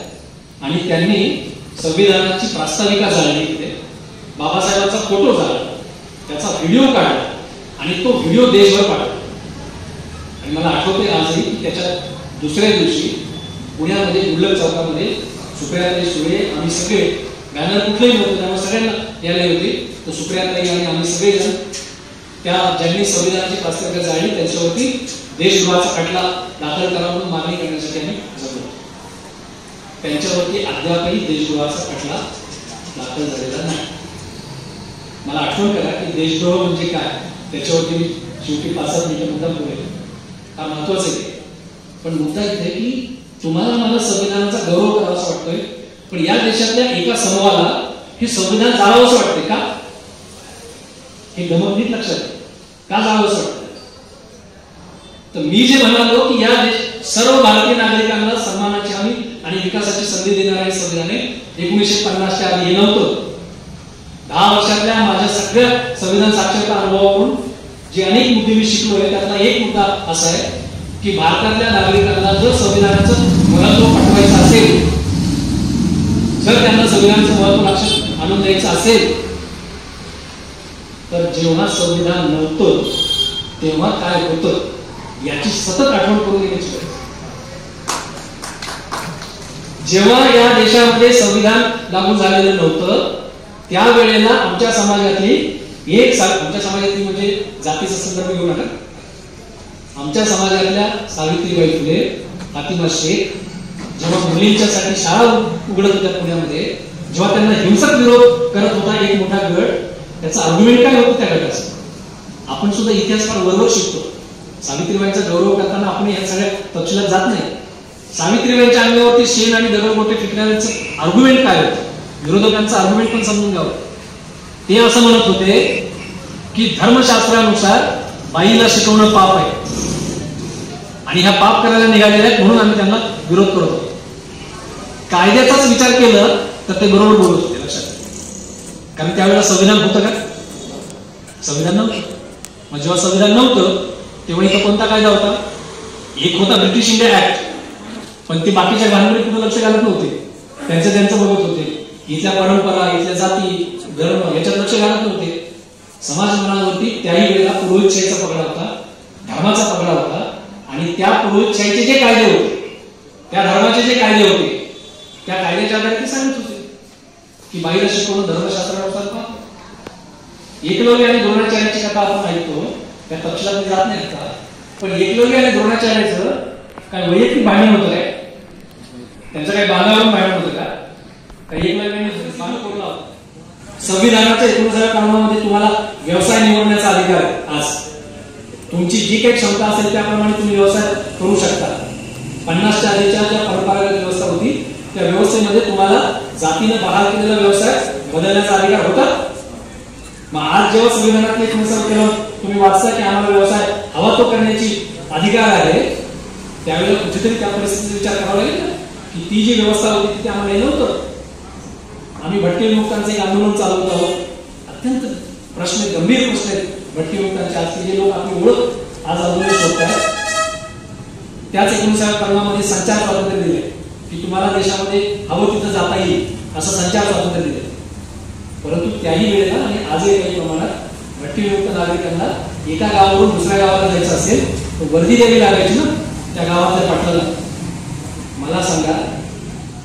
आणि त्यांनी संविधानाची प्रास्ताविका जाळली. तिथे बाबासाहेबांचा फोटो झाला, त्याचा व्हिडिओ काढला आणि तो व्हिडिओ देशभर पाठवला. आणि मला आठवते आजही की त्याच्या दुसऱ्या दिवशी पुण्यामध्ये गुल्लक चौकामध्ये सुप्रियाताई सुळे, आम्ही सगळे, बॅनर कुठलंही नव्हतं त्यामुळे सगळ्यांना यायला होते, तर सुप्रियाताई आणि आम्ही सगळेजण त्या ज्यांनी संविधानाची प्रास्ताविका जाळली त्यांच्यावरती देशद्रोहाचा खटला दाखल करा म्हणून मागणी करण्यासाठी आम्ही जमलो. त्यांच्यावरती अद्यापही देशद्रोहाचा खटला दाखल झालेला नाही. मला आठवण करा की देशद्रोह म्हणजे काय, त्याच्यावरती मी शेवटी 5-7 मिनिटं मुद्दा बोलेल, हा महत्वाचा आहे. पण मुद्दा इथे की तुम्हाला मला संविधानाचा गौरव करावासा वाटतोय, पण या देशातल्या एका समूहाला हे संविधान जाळावंसं वाटते का? हे गमत नीट लक्षात आहे. का जाळावंसं वाटतं? तर मी जे म्हणालो की या सर्व भारतीय नागरिकांना सन्मानाची हमी आणि विकासाची संधी देणारे संविधान 1950च्या आधी हे नव्हतं. 10 वर्षातल्या माझ्या सगळ्या संविधान साक्षरता अनुभवावरून जे अनेक मुद्दे मी शिकलोय त्यातला एक मुद्दा असा आहे की भारतातल्या नागरिकांना जर संविधानाचं महत्व पटवायचं असेल, जर त्यांना संविधानाचं महत्व लक्षात आणून द्यायचं असेल, तर जेव्हा संविधान नव्हतं तेव्हा काय होतं याची सतत आठवण करून देण्याची गरज. जेव्हा या देशामध्ये संविधान लागू झालेलं नव्हतं त्यावेळेला आमच्या समाजातली आमच्या समाजातली म्हणजे जातीचा संदर्भ घेऊ नका, आमच्या समाजातल्या सावित्रीबाई फुले, फातिमा शेख जेव्हा मुलींच्यासाठी शाळा उघडत होत्या पुण्यामध्ये, जेव्हा त्यांना हिंसक विरोध करत होता एक मोठा गट, त्याचं आर्ग्युमेंट काय होतं त्या गटाचं? आपण सुद्धा इतिहासकार वरवर शिकतो. सावित्रीबाईंचा गौरव करताना आपण या सगळ्या तपशिलात जात नाही. सावित्रीबाईंच्या अंगावरती शेण आणि दगडगोटे फेकण्याचं आर्ग्युमेंट काय होतं, विरोधकांचं आर्ग्युमेंट पण समजून घ्यावं. ते असं म्हणत होते की धर्मशास्त्रानुसार बाईला शिकवणं पाप आहे आणि ह्या पाप करायला निघालेल्या आहेत म्हणून आम्ही त्यांना विरोध करत होतो. कायद्याचाच विचार केलं तर ते बरोबर बोलत होते, लक्षात. कारण त्यावेळेला संविधान होतं का? संविधान नव्हतं. मग जेव्हा संविधान नव्हतं तेव्हा इथं कोणता कायदा होता? एक होता ब्रिटिश इंडिया ऍक्ट, पण ते बाकीच्या घालमध्ये कुठं लक्ष घालत नव्हते, त्यांचं बघत होते. इथल्या परंपरा, इथल्या जाती, धर्म याच्यात लक्ष घालत नव्हते. समाज मनावरती त्याही वेळेला पुरोहितशाहीचा पगडा होता, धर्माचा पगडा होता. आणि त्या पुरोहितशाहीचे जे कायदे होते, त्या धर्माचे जे कायदे होते, त्या कायद्याच्या आधारे ते सांगत होते की बाईला शिकवणं धर्मशास्त्रानुसार का. एकलव्य आणि द्रोणाचार्याची कथा आपण ऐकतो, त्या तपशिलात जात नाही का, पण एकलव्य आणि द्रोणाचार्याचं काय वैयक्तिक भांडण होतं काय? त्यांचं काही बांधावरून भांडण होतं का? काही एकलव्याने बांध कोरला होता? संविधानाच्या 19व्या कलमामध्ये तुम्हाला व्यवसाय निवडण्याचा अधिकार आहे. आज तुमची जी काही क्षमता असेल त्याप्रमाणे तुम्ही व्यवसाय करू शकता. 50च्या आधीच्या ज्या परंपरागत व्यवस्था होती त्या व्यवस्थेमध्ये तुम्हाला जातीने बहाल केलेला व्यवसाय बदलण्याचा अधिकार होता. मग आज जेव्हा संविधानातले 19व्या कलम तुम्ही वाचता की आम्हाला व्यवसाय हवा तो करण्याची अधिकार आहे, त्यावेळेला कुठेतरी त्या परिस्थितीचा विचार करावा लागेल ना की ती जी व्यवस्था होती ती आम्हाला नव्हतं. आम्ही भटके विमुक्तांचं एक आंदोलन चालवत आहोत. अत्यंत प्रश्न, गंभीर प्रश्न आहेत भटके विमुक्तांचे. आज जे लोक आपली ओळख आज आंदोलन शोधतायत, त्याच 19व्या कलमामध्ये संचार स्वातंत्र्य दिले की तुम्हाला देशामध्ये हवं तिथं जाता येईल असं संचार स्वातंत्र्य दिले. परंतु त्याही वेळेला आणि आजही काही प्रमाणात भटके विमुक्त नागरिकांना एका गावावरून दुसऱ्या गावाला जायचं असेल तर वर्दी द्यावी लागायची ना त्या गावातल्या पाटलाला. मला सांगा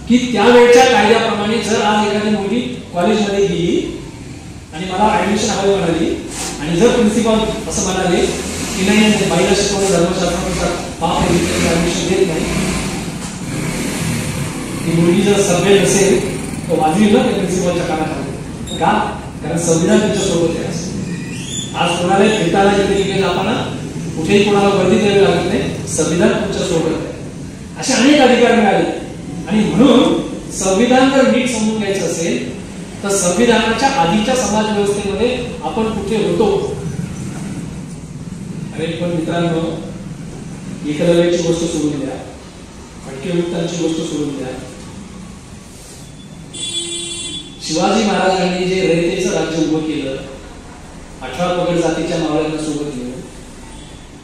की त्यावेळच्या कायद्याप्रमाणे जर आज एखादी मुलगी कॉलेजमध्ये गेली आणि मला ऍडमिशन हवी म्हणाली आणि जर प्रिन्सिपल असं म्हणाले की नाही बाईला शिकवणं धर्मशास्त्रानुसार पाप ऍडमिशन देत नाही, ती मुलगी जर सभ्य नसेल तर वाजवी ना त्या प्रिन्सिपलच्या कानाखाली. का? कारण संविधान तुमच्या सोबत आहे. आज कोणाला फिरताना जिथे जाताना कुठेही कोणाला वर्दी द्यावी लागत नाही, संविधान तुमच्या सोबत आहे. असे अनेक अधिकार मिळाले. आणि म्हणून संविधान जर नीट समजून घ्यायचं असेल तर संविधानाच्या आधीच्या समाज व्यवस्थेमध्ये आपण कुठे होतो. अरे पण मित्रांनो, एकलव्याची गोष्ट सोडून द्या, भटके विमुक्तांची गोष्ट सोडून द्या. शिवाजी महाराजांनी जे रयतेचं राज्य उभं केलं, 18 पगड जातीच्या मावळ्यांना सोबत घेऊन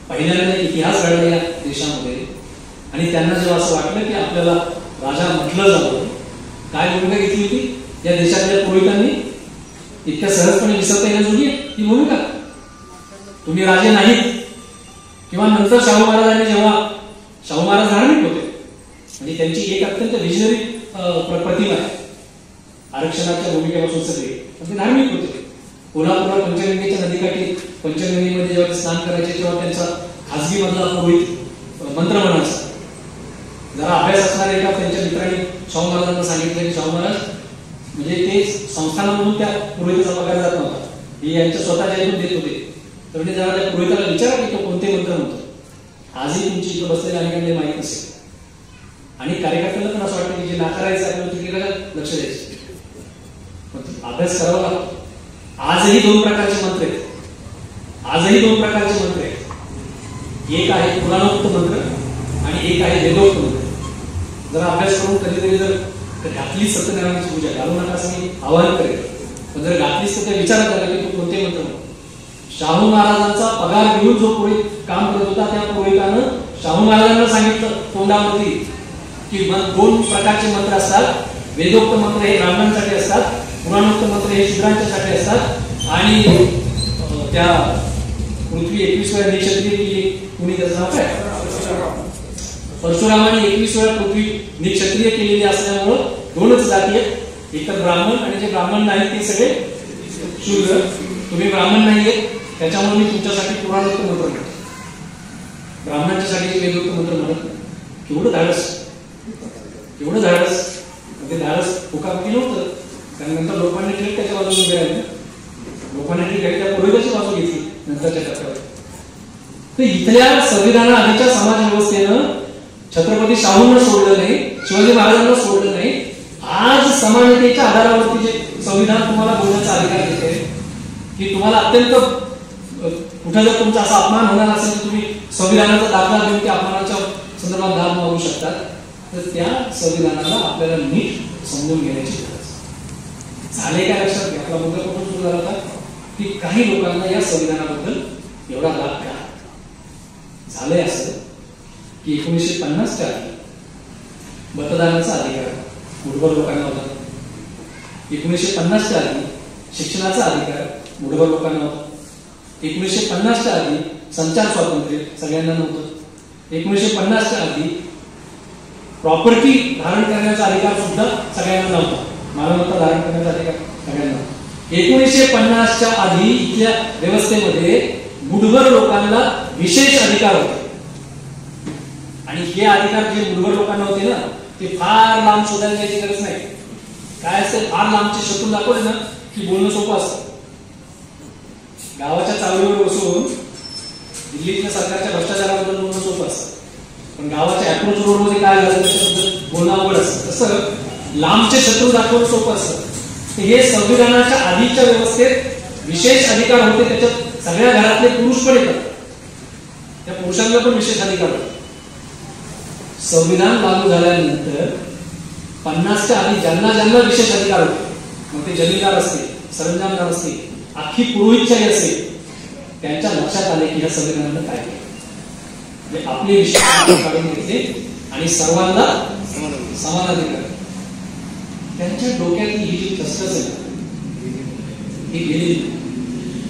पहिल्यांदा इतिहास घडला या देशामध्ये. आणि त्यांना जेव्हा असं वाटलं की आपल्याला राजा म्हटलं जावं, काय भूमिका घेतली होती या देशातल्या पुरोहितांनी? इतक्या सहजपणे विसरता येण्याजोगी ही भूमिका. तुम्ही राजे नाहीत. किंवा नंतर शाहू महाराजांनी, जेव्हा शाहू महाराज धार्मिक होते, म्हणजे त्यांची एक अत्यंत विजनरी प्रतिमा आहे आरक्षणाच्या भूमिकेपासून सगळे, पण ते धार्मिक होते. कोल्हापूर पंचगंगेच्या नदीकाठी पंचगंगेमध्ये जेव्हा स्नान करायचे तेव्हा त्यांचा खासगी मधला पुरोहित मंत्र म्हणायचा. जरा अभ्यास असणारे एका त्यांच्या मित्रांनी शाहू महाराजांना सांगितलं की शाहू महाराज म्हणजे ते संस्थानामधून त्या पुरोहिताचा पगार जात नव्हता, हे यांच्या स्वतःच्या इथून देत होते. तर म्हणजे जरा त्या पुरोहिताला विचारा की तो कोणते मंत्र म्हणतो. आजही तुमची इथं बसलेल्या अनेकांना माहित नसेल. आणि कार्यकर्त्याला पण असं वाटतं की जे नाकारायचं आहे तिकडे लक्ष द्यायचं, अभ्यास करावा लागतो. आजही 2 प्रकारचे मंत्र आहेत. आजही 2 प्रकारचे मंत्र आहेत. एक आहे पुराणोक्त मंत्र आणि एक आहे वेदोक्त मंत्र. जरा अभ्यास करून कधीतरी जर घातली सत्यनारायणाची पूजा घालू नका असं मी आवाहन करेल. पण जर घातलीच तर त्या विचारात आला की तू कोणते मंत्र म्हणतो. शाहू महाराजांचा पगार घेऊन जो पुरोहित काम करत होता त्या पुरोहितानं शाहू महाराजांना सांगितलं तोंडावरती की 2 प्रकारचे मंत्र असतात. वेदोक्त मंत्र हे ब्राह्मणांसाठी असतात, पुराणोक्त मंत्र हे शूद्रांच्यासाठी असतात. आणि त्या पृथ्वी 21 वेळा निक्षत्रिय केली. कुणी त्याचं नाव काय? परशुरामाने 21 वेळा पृथ्वी निक्षत्रिय केलेली असल्यामुळं 2च जाती आहेत, एक तर ब्राह्मण आणि जे ब्राह्मण नाहीत ते सगळे शूद्र. तुम्ही ब्राह्मण नाहीये त्याच्यामुळे मी तुमच्यासाठी पुराणोक्त मंत्र म्हणतो, ब्राह्मणांच्यासाठी वेदोक्त मंत्र म्हणत नाही. केवढं धाडस, केवढं धाडस. ते धाडस फुकाफुकी नव्हतं, कारण नंतर लोकांनी थेट त्याच्या बाजूने उभे राहिले. लोकांनी थेट त्या पुरोहिताची बाजू घेतली नंतरच्या टप्प्यावर. तर इथल्या संविधाना आधीच्या समाज व्यवस्थेनं छत्रपती शाहूंना सोडलं नाही, शिवाजी महाराजांना सोडलं नाही. आज समानतेच्या आधारावरती जे संविधान तुम्हाला बोलण्याचा अधिकार देते की तुम्हाला अत्यंत कुठं जर तुमचा असा अपमान होणार असेल तर तुम्ही संविधानाचा दाखला देऊन त्या अपमानाच्या संदर्भात दाद मागू शकतात. तर त्या संविधानाला आपल्याला नीट समजून घेण्याची गरज झाले. काय लक्षात घ्या, आपला मुद्दा कुठून सुरू झाला होता की काही लोकांना या संविधानाबद्दल एवढा राग का झालंय. असं की 1950च्या आधी मतदानाचा अधिकार मुठभर लोकांना होता. 1950च्या आधी शिक्षणाचा अधिकार मुठभर लोकांना होता. 1950च्या आधी संचार स्वातंत्र्य सगळ्यांना नव्हतं. 1950च्या आधी प्रॉपर्टी धारण करण्याचा अधिकार सुद्धा सगळ्यांना नव्हता. मालमत्ता धारण करण्याचा अधिकार सगळ्यांना. 1950च्या आधी इथल्या व्यवस्थेमध्ये मुठभर लोकांना विशेष अधिकार होते. आणि हे अधिकार जे मुठभर लोकांना होते ना, ते फार लांब शोधायला जायची गरज नाही. काय असेल, फार लांबचे शत्रू दाखवले ना की बोलणं सोपं असतं. गावाच्या चावडीवर बसून दिल्लीतल्या सरकारच्या भ्रष्टाचाराबद्दल बोलणं सोपं असतं, पण गावाच्या अप्रोच रोडमध्ये काय झालं त्याच्याबद्दल बोलणं अवघड असतं. तसं लांबचे शत्रू दाखवणं सोपं असतं. हे संविधानाच्या आधीच्या व्यवस्थेत विशेष अधिकार होते. त्याच्यात सगळ्या घरातले पुरुष पण येतात, त्या पुरुषांना पण विशेष अधिकार होते. संविधान लागू झाल्यानंतर 50च्या आधी ज्यांना ज्यांना विशेष अधिकार होते, मग ते जमीनदार असतील, सरंजामदार असतील, अख्खी पुरोहितशाही असेल, त्यांच्या लक्षात आले की ह्या संविधानानं काय केलं. म्हणजे आपले विशेष काढून घेतले आणि सर्वांना समान अधिकार. त्यांच्या डोक्यातली ही जी कसरत आहे ही गेली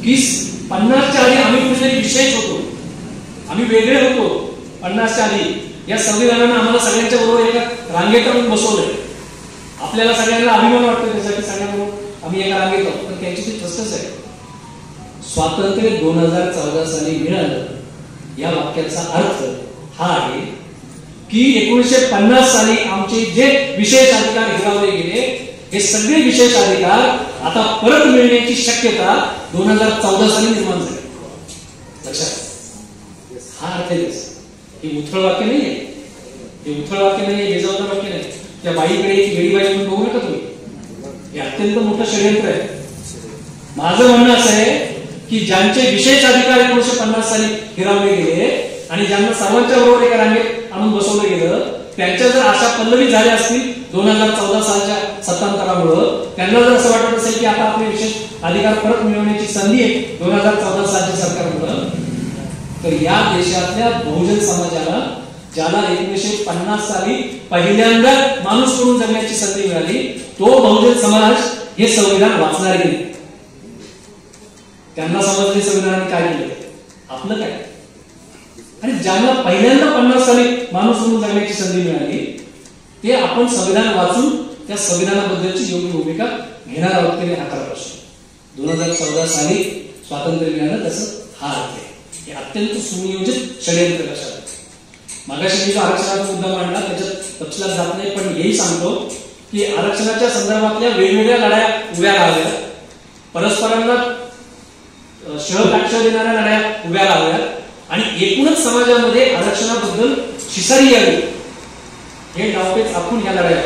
की 50च्या आधी आम्ही कुठेतरी विशेष होतो, आम्ही वेगळे होतो. 50च्या आधी या संविधानानं आम्हाला सगळ्यांच्या बरोबर एका रांगेत आणून बसवलंय. आपल्याला सगळ्यांना अभिमान वाटतो त्यासाठी सगळ्यांबरोबर आम्ही एका रांगेत आहोत. पण त्यांची ती तसंच आहे. स्वातंत्र्य 2014 साली मिळालं या वाक्याचा अर्थ हा आहे की 1950 साली आमचे जे विशेष अधिकार हिरावले गेले, हे सगळे विशेष अधिकार आता परत मिळण्याची शक्यता 2014 साली निर्माण झाली. लक्षात, हा अर्थ आहे. हे उथळ वाक्य नाहीये, हे उथळ वाक्य नाहीये, बेजबाबदार वाक्य नाही. त्या बाईकडे एक वेळी बाई म्हणून बघू नका तुम्ही. हे अत्यंत मोठं षडयंत्र आहे. माझं म्हणणं असं आहे की ज्यांचे विशेष अधिकार 1950 साली हिरावले गेले आणि ज्यांना सर्वांच्या बरोबर एका रांगेत आणून बसवलं गेलं, त्यांच्या जर आशा पल्लवी झाल्या असतील 2014 सालच्या सत्तांतरामुळं, त्यांना जर असं वाटत असेल की आता आपले विशेष अधिकार परत मिळवण्याची संधी आहे 2014 सालच्या सरकारमुळं, तर या देशातल्या बहुजन समाजाला, ज्याला 1950 साली पहिल्यांदा माणूस म्हणून जगण्याची संधी मिळाली, तो बहुजन समाज हे संविधान वाचणार गेले. त्यांना समजले संविधानाने काय केलं, आपलं काय. आणि ज्यांना पहिल्यांदा 50 साली माणूस म्हणून जगण्याची संधी मिळाली, ते आपण संविधान वाचून त्या संविधानाबद्दलची योग्य भूमिका घेणार आहोत की हा खरा प्रश्न. 2014 साली स्वातंत्र्य मिळालं तसं हा अर्थ आहे. हे अत्यंत सुनियोजित षडयंत्र कशाला. मागाशी मी जो आरक्षणाचा मुद्दा मांडला त्याच्यात तपशिलात जात नाही, पण हेही सांगतो की आरक्षणाच्या संदर्भातल्या वेगवेगळ्या लढाया उभ्या राहाव्या, परस्परांना शहकाक्ष देणाऱ्या लढाया उभ्या राहाव्या आणि एकूणच समाजामध्ये आरक्षणाबद्दल शिसारी यावी, हे डावपेच आपण ह्या लढाया.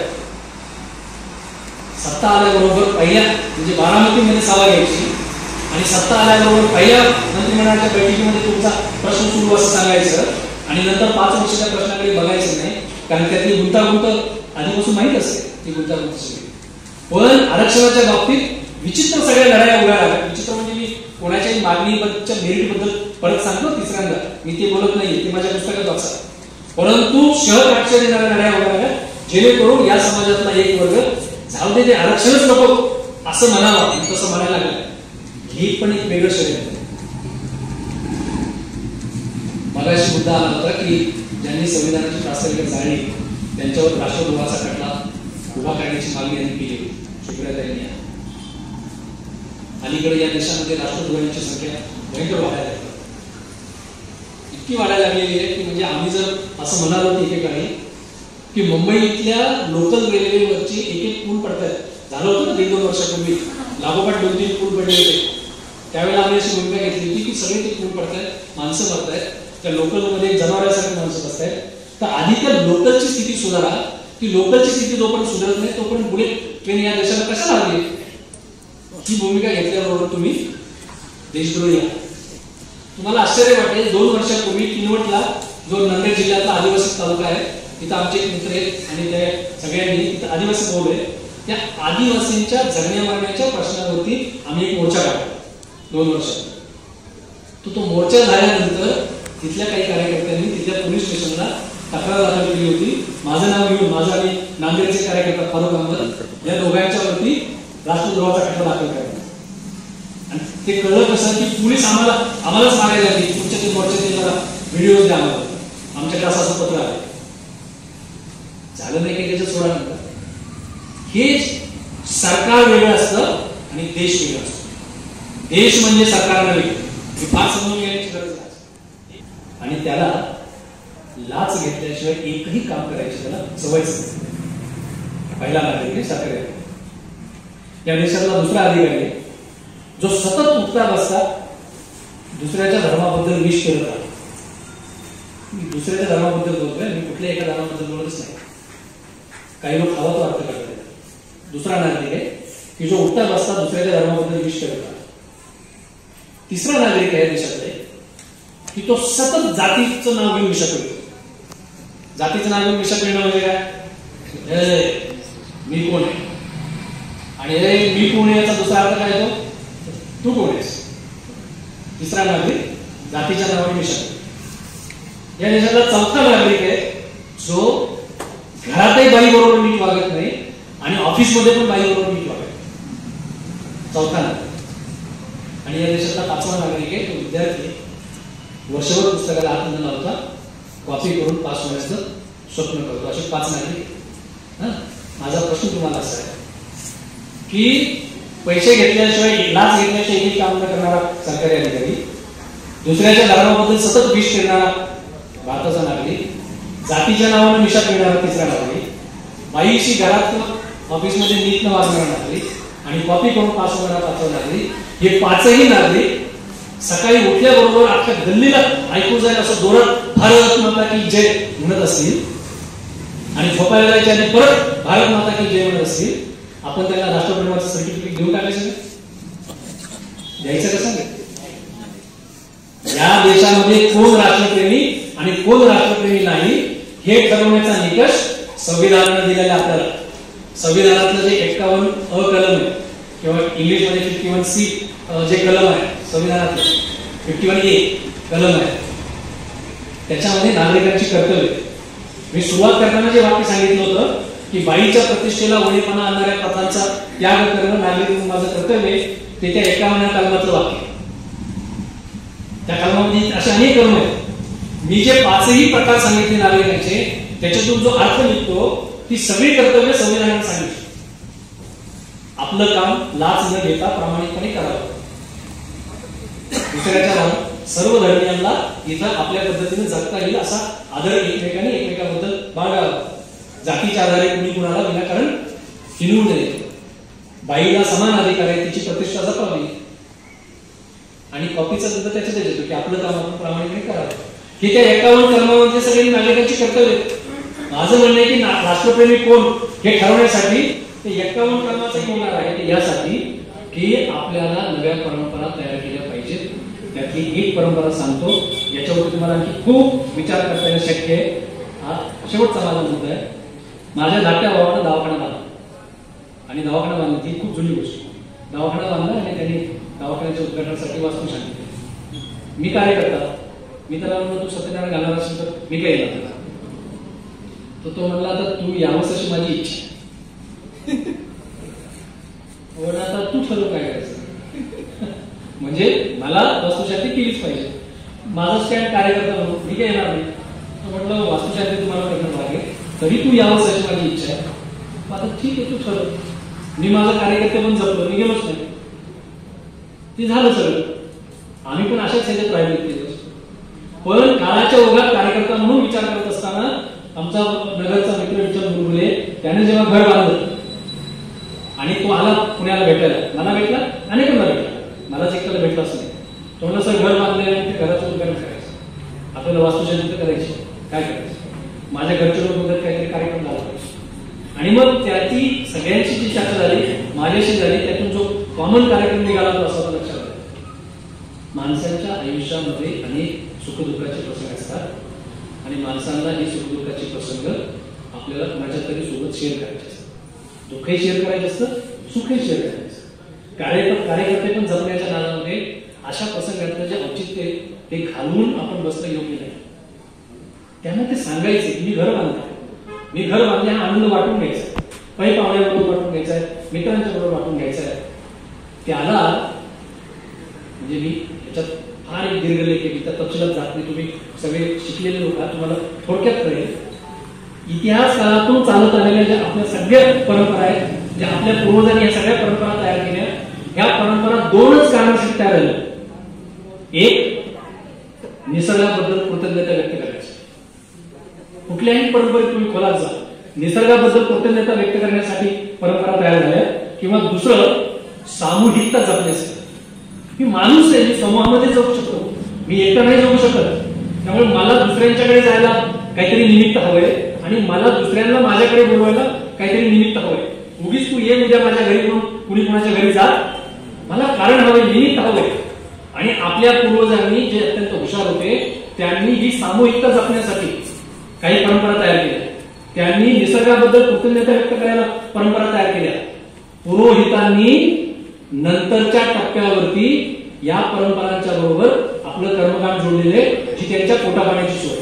सत्ता आल्याबरोबर पहिल्या म्हणजे बारामतीमध्ये सभा घ्यायची आणि सत्ता आल्याबरोबर पहिल्या मंत्रिमंडळाच्या बैठकीमध्ये तुमचा प्रश्न सुरू असं सांगायचं आणि नंतर 5 वर्षाच्या प्रश्नाकडे बघायचं नाही, कारण त्यातली गुंतागुंत आधीपासून माहीत असते ती गुंतागुंत सगळी. पण आरक्षणाच्या बाबतीत विचित्र सगळ्या लढाया उभ्या राहाव्या. विचित्र म्हणजे मी कोणाच्याही मागणीच्या मेरिटबद्दल परत सांगतो तिसऱ्यांदा, मी ते बोलत नाहीये, ते माझ्या पुस्तकात वाचा. परंतु शहकाक्ष देणाऱ्या लढाया उभ्या राहाव्या, जेणेकरून या समाजातला एक वर्ग जाऊ दे ते आरक्षणच नको असं म्हणावं, तसं म्हणायला लागलं. हे पण एक वेगळं षडयंत्र. मला अशी मुद्दा आला होता की ज्यांनी संविधानाची प्रास्ताविका जाळली त्यांच्यावर राष्ट्रद्रोहाचा खटला उभा करण्याची मागणी यांनी केली होती. शुक्रिया. अलीकडे या देशामध्ये राष्ट्रद्रोहांची संख्या भयंकर वाढायला लागली, इतकी वाढायला लागलेली आहे की म्हणजे आम्ही जर असं म्हणालो एकेकाळी की मुंबईतल्या लोकल रेल्वेवरची एक पूल पडतायत, झालं होतं ना 1-2 वर्षापूर्वी, लागोपाठ 2-3 पूल पडले होते. त्यावेळेला आम्ही अशी भूमिका घेतली होती की सगळे ते पूल पडतायत, माणसं मरतायत, त्या लोकलमध्ये जनावरांसारखी माणसं बसतायत. तर आधी त्या लोकलची स्थिती सुधारा. ती लोकलची स्थिती जोपर्यंत सुधारत नाही तोपर्यंत बुलेट ट्रेन या देशाला कशा लागली, ही भूमिका घेतल्याबरोबर तुम्ही देशद्रोही आहात. तुम्हाला आश्चर्य वाटेल, 2 वर्षापूर्वी किनवटला जो नांदेड जिल्ह्यातला आदिवासी तालुका आहे, तिथं आमचे एक मित्र आहेत आणि त्या सगळ्यांनी तिथं आदिवासी बोलले, त्या आदिवासींच्या जगण्या मारण्याच्या प्रश्नावरती आम्ही एक मोर्चा काढला 2 वर्षात. तो मोर्चा झाल्यानंतर तिथल्या काही कार्यकर्त्यांनी तिथल्या पोलीस स्टेशनला तक्रार दाखल केली होती. माझं नाव घेऊन, माझा आणि नांदेडचे कार्यकर्ता फारुख अहमद या दोघांच्या वरती राष्ट्रद्रोहाचा खटला दाखल करायचा. आणि ते कळलं कसं की पोलीस आम्हालाच मागायला लागली, तुमच्या ते मोर्चाचे व्हिडिओ द्या आम्हाला, आमच्याकडे असं पत्र आलं. झालं नाही की त्याचं सोडा नंतर. हे सरकार वेगळं असतं आणि देश वेगळं असतो. देश म्हणजे सरकारला वेगळं, हे फार समजून घ्यायची गरज आहे. आणि त्याला लाच घेतल्याशिवाय एकही काम करायची त्याला सवयच नाही. पहिला नागरिक सरकारी. या देशातला दुसरा अधिकारी आहे जो सतत उठता बसता दुसऱ्याच्या धर्माबद्दल विष करत आहे. मी दुसऱ्याच्या धर्माबद्दल बोलतोय, मी कुठल्या एका धर्माबद्दल बोलतच नाही. काही लोक हवा तो अर्थ करतात. दुसरा नागरिक आहे की जो उठता बसता दुसऱ्याच्या धर्माबद्दल विष करत आहे. तिसरा नागरिक आहे देशातले की तो सतत जातीचं नाव घेऊन विषय करतो. जातीचं नाव घेऊन विषय करणं म्हणजे काय? मी कोण आहे आणि मी कोण आहे याचा दुसरा अर्थ काय येतो? तू कोण आहेस. तिसरा नागरिक जातीच्या नावाने विषय. या देशातला चौथा नागरिक आहे जो घरातही बाई बरोबर नीट वागत नाही आणि ऑफिसमध्ये पण बाई बरोबर नीट वागत. चौथा नागरिक. आणि या देशातला पाचवा नागरिक आहे तो विद्यार्थी वर्षभर पुस्तकाला हात न लावता कॉपी करून पास होण्याचं स्वप्न करतो. असे 5 नागरिक. माझा प्रश्न तुम्हाला असा आहे की पैसे घेतल्याशिवाय, लाच घेतल्याशिवाय एकही काम न करणारा सरकारी अधिकारी, दुसऱ्याच्या धर्माबद्दल सतत विष करणारा भारताचा नागरिक, जातीच्या नावाने विषा करणारा तिसरा नागरिक, बाईशी घरात ऑफिसमध्ये नीट न वागणारा नागरिक आणि कॉपी करून पास होणारा पाचवा नागरिक, हे 5ही नागरिक सकाळी उठल्याबरोबर अख्ख्या गल्लीला ऐकून जाईल असं जोरात भारत माता की जय म्हणत असतील आणि झोपायला जायच्या आधी परत भारत माता की जय म्हणत असतील. आपण त्यांना राष्ट्रप्रेमाचं सर्टिफिकेट देऊन टाकायचं, द्यायचं का सांगा? या देशामध्ये कोण राष्ट्रप्रेमी आणि कोण राष्ट्रप्रेमी नाही हे ठरवण्याचा निकष संविधानाने दिलेला आपल्याला. संविधानातलं जे 51 अ कलम आहे किंवा इंग्लिशमध्ये 51C जे कलम आहे संविधानातलं, 51A कलम आहे, त्याच्यामध्ये नागरिकांची कर्तव्य. मी सुरुवात करताना जे वाक्य सांगितलं होतं की बाईच्या प्रतिष्ठेला वळीपणा आणणाऱ्या प्रथांचा त्याग करणं नागरिक म्हणून माझं कर्तव्य आहे, ते त्या 51 कलमातलं वाक्य. त्या कलमामध्ये असे अनेक कलम आहेत. मी जे 5ही प्रकार सांगितले नागरिकांचे, त्याच्यातून जो अर्थ निघतो ती सगळी कर्तव्य संविधानाने सांगितली. आपलं काम लाच न घेता प्रामाणिकपणे करावं. दुसऱ्याच्या सर्व धर्मियांना इथं आपल्या पद्धतीने जगता येईल असा आदर एकमेकांनी एकमेकांबद्दल बाळगावा. जातीच्या आधारे कुणी कुणाला विनाकारण हिनवू नये. बाईला समान अधिकार आहे, तिची प्रतिष्ठा जपावी. आणि कॉपीचा सुद्धा त्याच्यात येतो की आपलं काम आपण प्रामाणिकपणे करावं. ही त्या 51 कलमामध्ये सगळी नागरिकांची कर्तव्य. माझं म्हणणं आहे की राष्ट्रप्रेमी कोण हे ठरवण्यासाठी ते 51 कलमाचं होणार आहे ते यासाठी की आपल्याला नव्या परंपरा तयार केल्या पाहिजेत. त्यातली एक परंपरा सांगतो, याच्यावरती तुम्हाला आणखी खूप विचार करता येणं शक्य आहे. हा शेवटचा माझा मुद्दा आहे. माझ्या धाकट्या भावाला दवाखाना बांधला आणि दवाखाना बांधली ती खूप जुनी गोष्ट. दवाखाना बांधला आणि त्यांनी दवाखान्याच्या उद्घाटनासाठी वास्तुशांती केली. मी काय करता, मी त्याला म्हणलो तू सत्यनारायण घालणार असेल तर मी काय येणार त्याला. तर तो म्हणला आता तू यावंस अशी माझी इच्छा. आता तू ठरव काय करायचं. म्हणजे मला वास्तुशांती केलीच पाहिजे. माझा स्टँड कार्यकर्ता म्हणून मी काय येणार नाही. म्हटलं वास्तुशांती तुम्हाला करणं लागेल, तरी तू यावंस अशी माझी इच्छा आहे. आता ठीक आहे तू ठरव. मी माझा कार्यकर्ते पण जपलो, मी गेलोच नाही. ते झालं सगळं. आम्ही पण अशाच ह्याच्यात राहिलो केलं. पण काळाच्या ओघात कार्यकर्ता म्हणून विचार करत असताना आमचा नगरचा मित्र विचार गुरुले त्याने जेव्हा घर बांधलं आणि तो आला पुण्याला भेटायला, मला भेटला अनेकांना भेटला, मलाच एकट्याला भेटलाच नाही. तो म्हणलं सर घर बांधले आणि ते घराचं उद्घाटन करायचं, आपल्याला वास्तुशांती करायची, काय करायचं. माझ्या घरच्या लोक वगैरे काहीतरी कार्यक्रम झाला पाहिजे. आणि मग त्याची सगळ्यांची जी चर्चा झाली माझ्याशी झाली, त्यातून जो कॉमन कार्यक्रम निघाला तो असा लक्षात आला. माणसाच्या आयुष्यामध्ये अनेक सुखदुःखाचे प्रसंग असतात आणि माणसांना हे सुखदुःखाचे प्रसंग आपल्याला कुणाच्या तरी सोबत शेअर करायचे असतात. दुःखही शेअर करायचं असतं, सुखही शेअर करायचं असतं. कार्यकर्ते पण जपण्याच्या नादामध्ये अशा प्रसंगातलं जे औचित्य ते घालवून आपण बसणं योग्य नाही. त्यांना ते सांगायचे की मी घर बांधतोय, मी घर बांधले हा आनंद वाटून घ्यायचा, काही पाहुण्याबरोबर वाटून घ्यायचा आहे, मित्रांच्या बरोबर वाटून घ्यायचा आहे. त्याला म्हणजे मी याच्यात फार एक दीर्घलेख आहे, त्या तपशिलात जात नाही, तुम्ही सगळे शिकलेले लोक आहात, तुम्हाला थोडक्यात कळेल. इतिहास काळातून चालत आलेल्या ज्या आपल्या सगळ्या परंपरा आहेत, ज्या आपल्या पूर्वजांनी या सगळ्या परंपरा तयार केल्या, ह्या परंपरा दोनच कारणासाठी तयार झाल्या. एक, निसर्गाबद्दल कृतज्ञता व्यक्त करायची. कुठल्याही परंपरेत तुम्ही खोलात जा, निसर्गाबद्दल कृतज्ञता व्यक्त करण्यासाठी परंपरा तयार झाल्या, किंवा दुसरं सामूहिकता जपण्यासाठी. मी माणूस आहे, मी समूहामध्ये जाऊ शकतो, मी एकटा नाही जाऊ शकत. त्यामुळे मला दुसऱ्यांच्याकडे जायला काहीतरी निमित्त हवंय आणि मला दुसऱ्यांना माझ्याकडे बोलवायला काहीतरी निमित्त हवंय. उगीच तू ये उद्या माझ्या घरी म्हणून कुणी कुणाच्या घरी जा, मला कारण हवंय, निमित्त हवंय. आणि आपल्या पूर्वजांनी जे अत्यंत हुशार होते त्यांनी ही सामूहिकता जपण्यासाठी काही परंपरा तयार केल्या. त्यांनी निसर्गाबद्दल कृतज्ञता व्यक्त करायला परंपरा तयार केल्या. पुरोहितांनी नंतरच्या टप्प्यावरती या परंपरांच्या बरोबर आपलं कर्मकांड जोडलेले, जी त्यांच्या पोटापाण्याची सोय,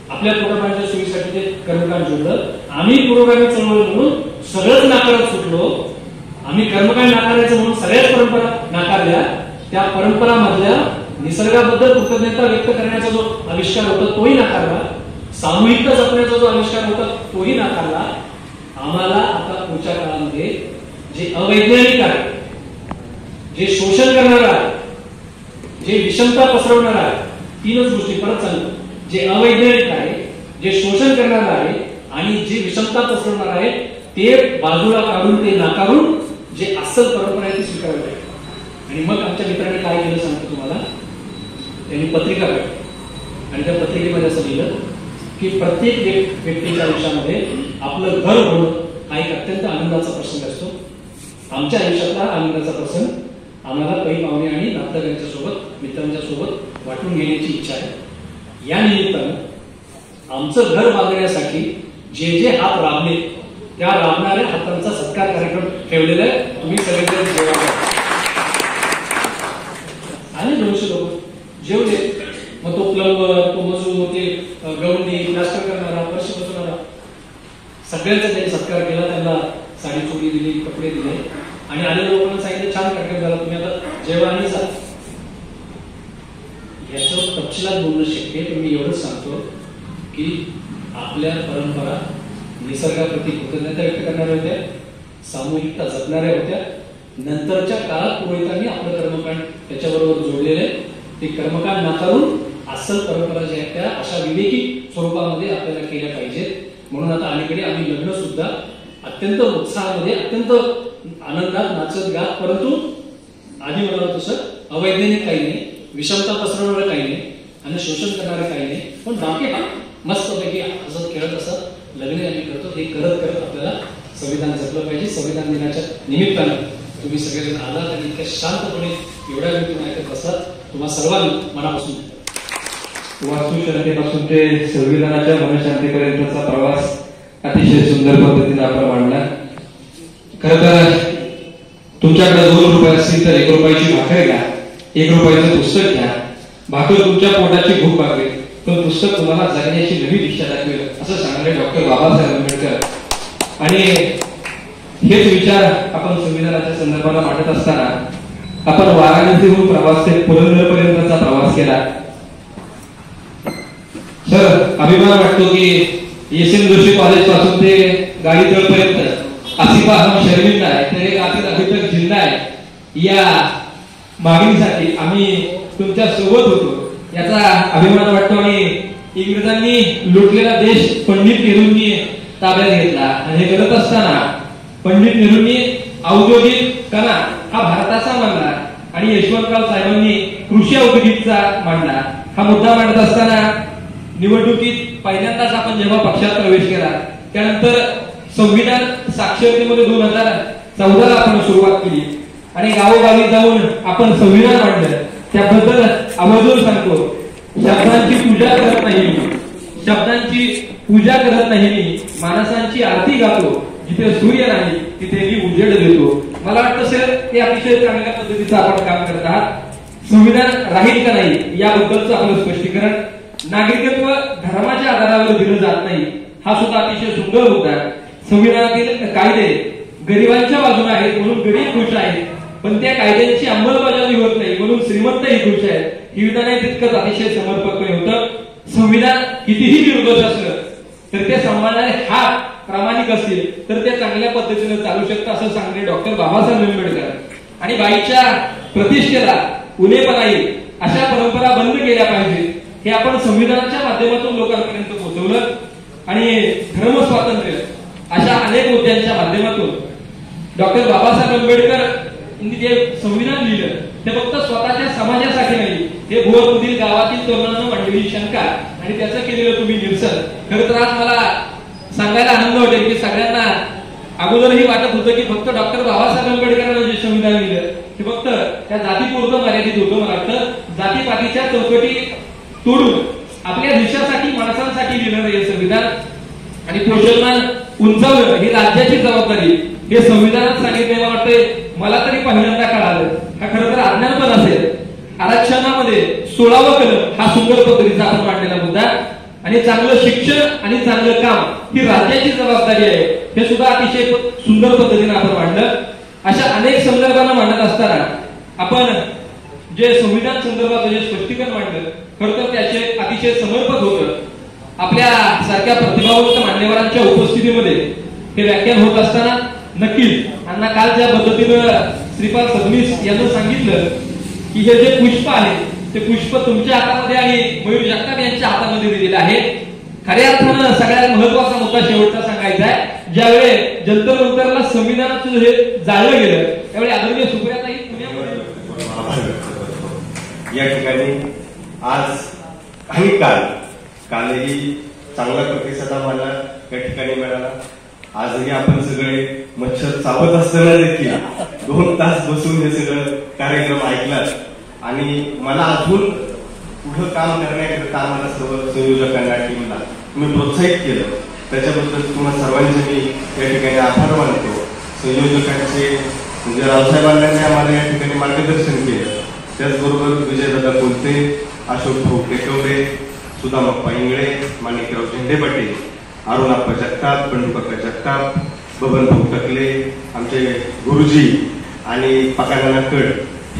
आपल्या पोटापाण्याच्या सोयीसाठी ते कर्मकांड जोडलं. आम्ही पुरोगामी चळवळ म्हणून सगळंच नाकारत सुटलो, आम्ही कर्मकांड नाकारायचं म्हणून सगळ्याच परंपरा नाकारल्या. त्या परंपरामधल्या निसर्गाबद्दल कृतज्ञता व्यक्त करण्याचा जो आविष्कार होता तोही नाकारला, सामूहिकता जपण्याचा जो आविष्कार होता तोही नाकारला. आम्हाला आता पुढच्या काळामध्ये जे अवैज्ञानिक आहे, जे शोषण करणार आहे, जे विषमता पसरवणार आहे, तीनच गोष्टी परत सांगतो, जे अवैज्ञानिक आहे, जे शोषण करणार आहे आणि जे विषमता पसरवणार आहे ते बाजूला काढून, ते नाकारून जे अस्सल परंपरा आहे ती स्वीकारली आहे. आणि मग आमच्या मित्रांनी काय केलं सांगतो तुम्हाला. त्यांनी पत्रिका काढली आणि त्या पत्रिकेमध्ये असं लिहिलं की प्रत्येक व्यक्तीच्या आयुष्यामध्ये आपलं घर होणं हा एक अत्यंत आनंदाचा प्रसंग असतो. आमच्या आयुष्यातला आनंदाचा प्रसंग आम्हाला काही पाहुणे आणि नातेवाईकांच्या सोबत, मित्रांच्या सोबत वाटून घेण्याची इच्छा आहे. या निमित्तानं आमचं घर बांधण्यासाठी जे जे हात राबले त्या राबणाऱ्या हातांचा सत्कार कार्यक्रम ठेवलेला आहे. तुम्ही सगळेजण जेवा. आणि 200 लोक जेवले. मग तो प्लंबर, तो मजूर, ते गवंडी, प्लास्टर करणारा, फरशी बसवणारा, सगळ्यांचा त्यांनी सत्कार केला. त्यांना साडी चोळी दिली, कपडे दिले आणि आलेल्या लोकांना सांगितलं छान कार्यक्रम झाला, तुम्ही आता जेवा आणि जा. याचं तपशिलात बोलणं शक्य आहे, पण मी एवढंच सांगतो की आपल्या परंपरा निसर्गाप्रती कृतज्ञता व्यक्त करणाऱ्या होत्या, सामूहिकता जपणाऱ्या होत्या. नंतरच्या काळात पुरोहितांनी आपलं कर्मकांड त्याच्याबरोबर जोडलेले, ते कर्मकांड नाकारून अस्सल परंपरा ज्या आहेत त्या अशा विवेकी स्वरूपामध्ये आपल्याला केल्या पाहिजेत. म्हणून आता अलीकडे आम्ही लग्न सुद्धा अत्यंत उत्साहामध्ये, अत्यंत आनंदात नाचत गात, परंतु आधी म्हणाल तसं अवैज्ञानिक काही नाही, विषमता पसरवणारं काही नाही आणि शोषण करणारं काही नाही, पण बाकी मस्तपैकी हसत खेळत असं लग्न आम्ही करतो. हे करत करत आपल्याला संविधान जपलं पाहिजे. संविधान दिनाच्या निमित्तानं तुम्ही सगळेजण आलात आणि इतक्या शांतपणे एवढ्या वेळ तुम्ही ऐकत असतात, तुम्हाला सर्वांना मनापासून वास्तुशांतीपासून ते संविधानाच्या मनशांतीपर्यंतचा प्रवास अतिशय सुंदर पद्धतीने आपण मांडला. खरं तर तुमच्याकडे 2 रुपये असतील तर 1 रुपयाची भाकर घ्या, 1 रुपयाचं पुस्तक घ्या. भाकर तुमच्या पोटाची भूक भागेल, पण पुस्तक तुम्हाला जगण्याची नवी दिशा दाखवेल, असं सांगणारे डॉक्टर बाबासाहेब आंबेडकर. आणि हेच विचार आपण संविधानाच्या संदर्भाला मांडत असताना आपण वाराणसीहून प्रवास ते पुरंदरपर्यंतचा प्रवास केला. सर, अभिमान वाटतो की एस.एन. जोशी कॉलेज पासून ते गाडी तळपर्यंत आसिफा हम शर्मिंदा है, तेरे कातिल अभी तक जिंदा है, या मागणीसाठी आम्ही तुमच्या सोबत होतो याचा अभिमान वाटतो. आणि इंग्रजांनी लुटलेला देश पंडित नेहरूंनी ताब्यात घेतला आणि हे करत असताना पंडित नेहरूंनी औद्योगिक कणा हा भारताचा मानला आणि यशवंतराव साहेबांनी कृषी औद्योगिकचा मांडला. हा मुद्दा मांडत असताना निवडणुकीत पहिल्यांदाच आपण जेव्हा पक्षात प्रवेश केला त्यानंतर संविधान साक्षरतेमध्ये 2014ला आपण सुरुवात केली आणि गावोगावी जाऊन आपण संविधान मांडलं. त्याबद्दल आवर्जून सांगतो, शब्दांची पूजा करत नाही मी, शब्दांची पूजा करत नाही मी, माणसांची आरती गातो, जिथे सूर्य नाही तिथे मी उजेड देतो. मला वाटतं सर ते अतिशय चांगल्या पद्धतीचं आपण काम करत आहात. संविधान राहील का नाही याबद्दलचं आपलं स्पष्टीकरण, नागरिकत्व धर्माच्या आधारावर दिलं जात नाही हा सुद्धा अतिशय सुंदर मुद्दा. संविधानातील कायदे गरिबांच्या बाजूने आहेत म्हणून गरीब खुश आहेत, पण त्या कायद्यांची अंमलबजावणी होत नाही म्हणून श्रीमंतही खुश आहेत. ही विधान तितकंच अतिशय समर्पक होतं. संविधान कितीही निर्दोष असलं तर ते सांभाळणारे हात प्रामाणिक असतील तर ते चांगल्या पद्धतीने चालू शकतं असं सांगणे डॉक्टर बाबासाहेब आंबेडकर. आणि बाईच्या प्रतिष्ठेला उणेपणा येईल अशा परंपरा बंद केल्या पाहिजे हे आपण संविधानाच्या माध्यमातून लोकांपर्यंत पोहोचवलं. आणि धर्म स्वातंत्र्य अशा अनेक मुद्द्यांच्या माध्यमातून डॉक्टर बाबासाहेब आंबेडकर यांनी जे संविधान लिहिलं ते फक्त स्वतःच्या समाजासाठी नाही, हे भुवरमधील गावातील तरुणांना मांडलेली शंका आणि त्याचं केलेलं तुम्ही निरसन. खरं तर आज मला सांगायला आनंद वाटेल की सगळ्यांना अगोदरही वाटत होतं की फक्त डॉक्टर बाबासाहेब आंबेडकरांना जे संविधान लिहिलं ते फक्त त्या जातीपुरतं मर्यादित होतं. मला वाटतं जातीपातीच्या चौकटी तोडून आपल्या देशासाठी माणसांसाठी लिहिलं हे संविधान आणि पोषणमान उंचावणं ही राज्याची जबाबदारी हे संविधानात सांगितले. मला वाटतंय मला तरी पहिल्यांदा कळालं. हा खरं तर अज्ञानपण असेल. आरक्षणामध्ये 16वं कलम हा सुंदर पद्धतीचा आपण मांडलेला मुद्दा आणि चांगलं शिक्षण आणि चांगलं काम ही राज्याची जबाबदारी आहे हे सुद्धा अतिशय सुंदर पद्धतीने आपण मांडलं. अशा अनेक संदर्भांना मांडत असताना आपण जे संविधान संदर्भात जे स्पष्टीकरण मांडलं खरं तर त्याचे अतिशय समर्पक होतं. आपल्या सारख्या प्रतिभावंत मान्यवरांच्या उपस्थितीमध्ये हे व्याख्यान होत असताना नक्कीच त्यांना काल ज्या पद्धतीनं श्रीपाद फडणवीस यांनी सांगितलं की हे जे पुष्प आहे ते पुष्प तुमच्या हातामध्ये आणि मयूर जगताप यांच्या हातामध्ये दिलेलं आहे. खऱ्या अर्थानं सगळ्यात महत्वाचा मुद्दा शेवटचा सांगायचा आहे. ज्यावेळी जंतर मंतरला संविधानाचं हे जाळलं गेलं त्यावेळी आदरणीय सुप्रियाताई पुण्यामध्ये या ठिकाणी आज काही कालही चांगला प्रतिसाद आम्हाला या ठिकाणी मिळाला. आजही आपण सगळे मच्छर चावत असताना देखील 2 तास बसून हे सगळं कार्यक्रम ऐकलात आणि मला अजून पुढं काम करण्याकरिता आम्हाला सर्व संयोजकांना टीमला तुम्ही प्रोत्साहित केलं त्याच्याबद्दल तुम्हाला सर्वांचे मी या ठिकाणी आभार मानतो. संयोजकांचे म्हणजे रावसाहेबांनी आम्हाला या ठिकाणी मार्गदर्शन केलं. त्याचबरोबर विजयदादा कोलते, अशोक भाऊ टेकवडे, सुदामप्पा इंगळे, माणिकराव झेंडे पाटील, अरुणाप्पा जगताप, बंडूकाका जगताप, बबन भाऊ टकले, आमचे गुरुजी आणि पकानाना कड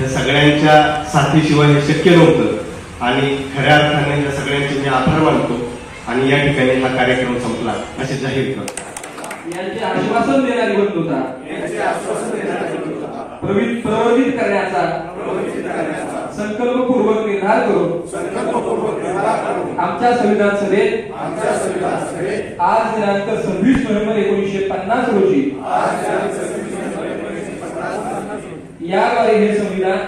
या सगळ्यांच्या साथीशिवाय हे शक्य नव्हतं आणि खऱ्या अर्थाने या सगळ्यांचे मी आभार मानतो आणि या ठिकाणी हा कार्यक्रम संपला असे जाहीर करतो. यांचे आश्वासन देणारी बंधुता प्रवर्धित करण्याचा संकल्पपूर्वक निर्धार करून आमच्या संविधान सभेत आज दिनांक 26 नोव्हेंबर 1950 रोजी याद्वारे हे संविधान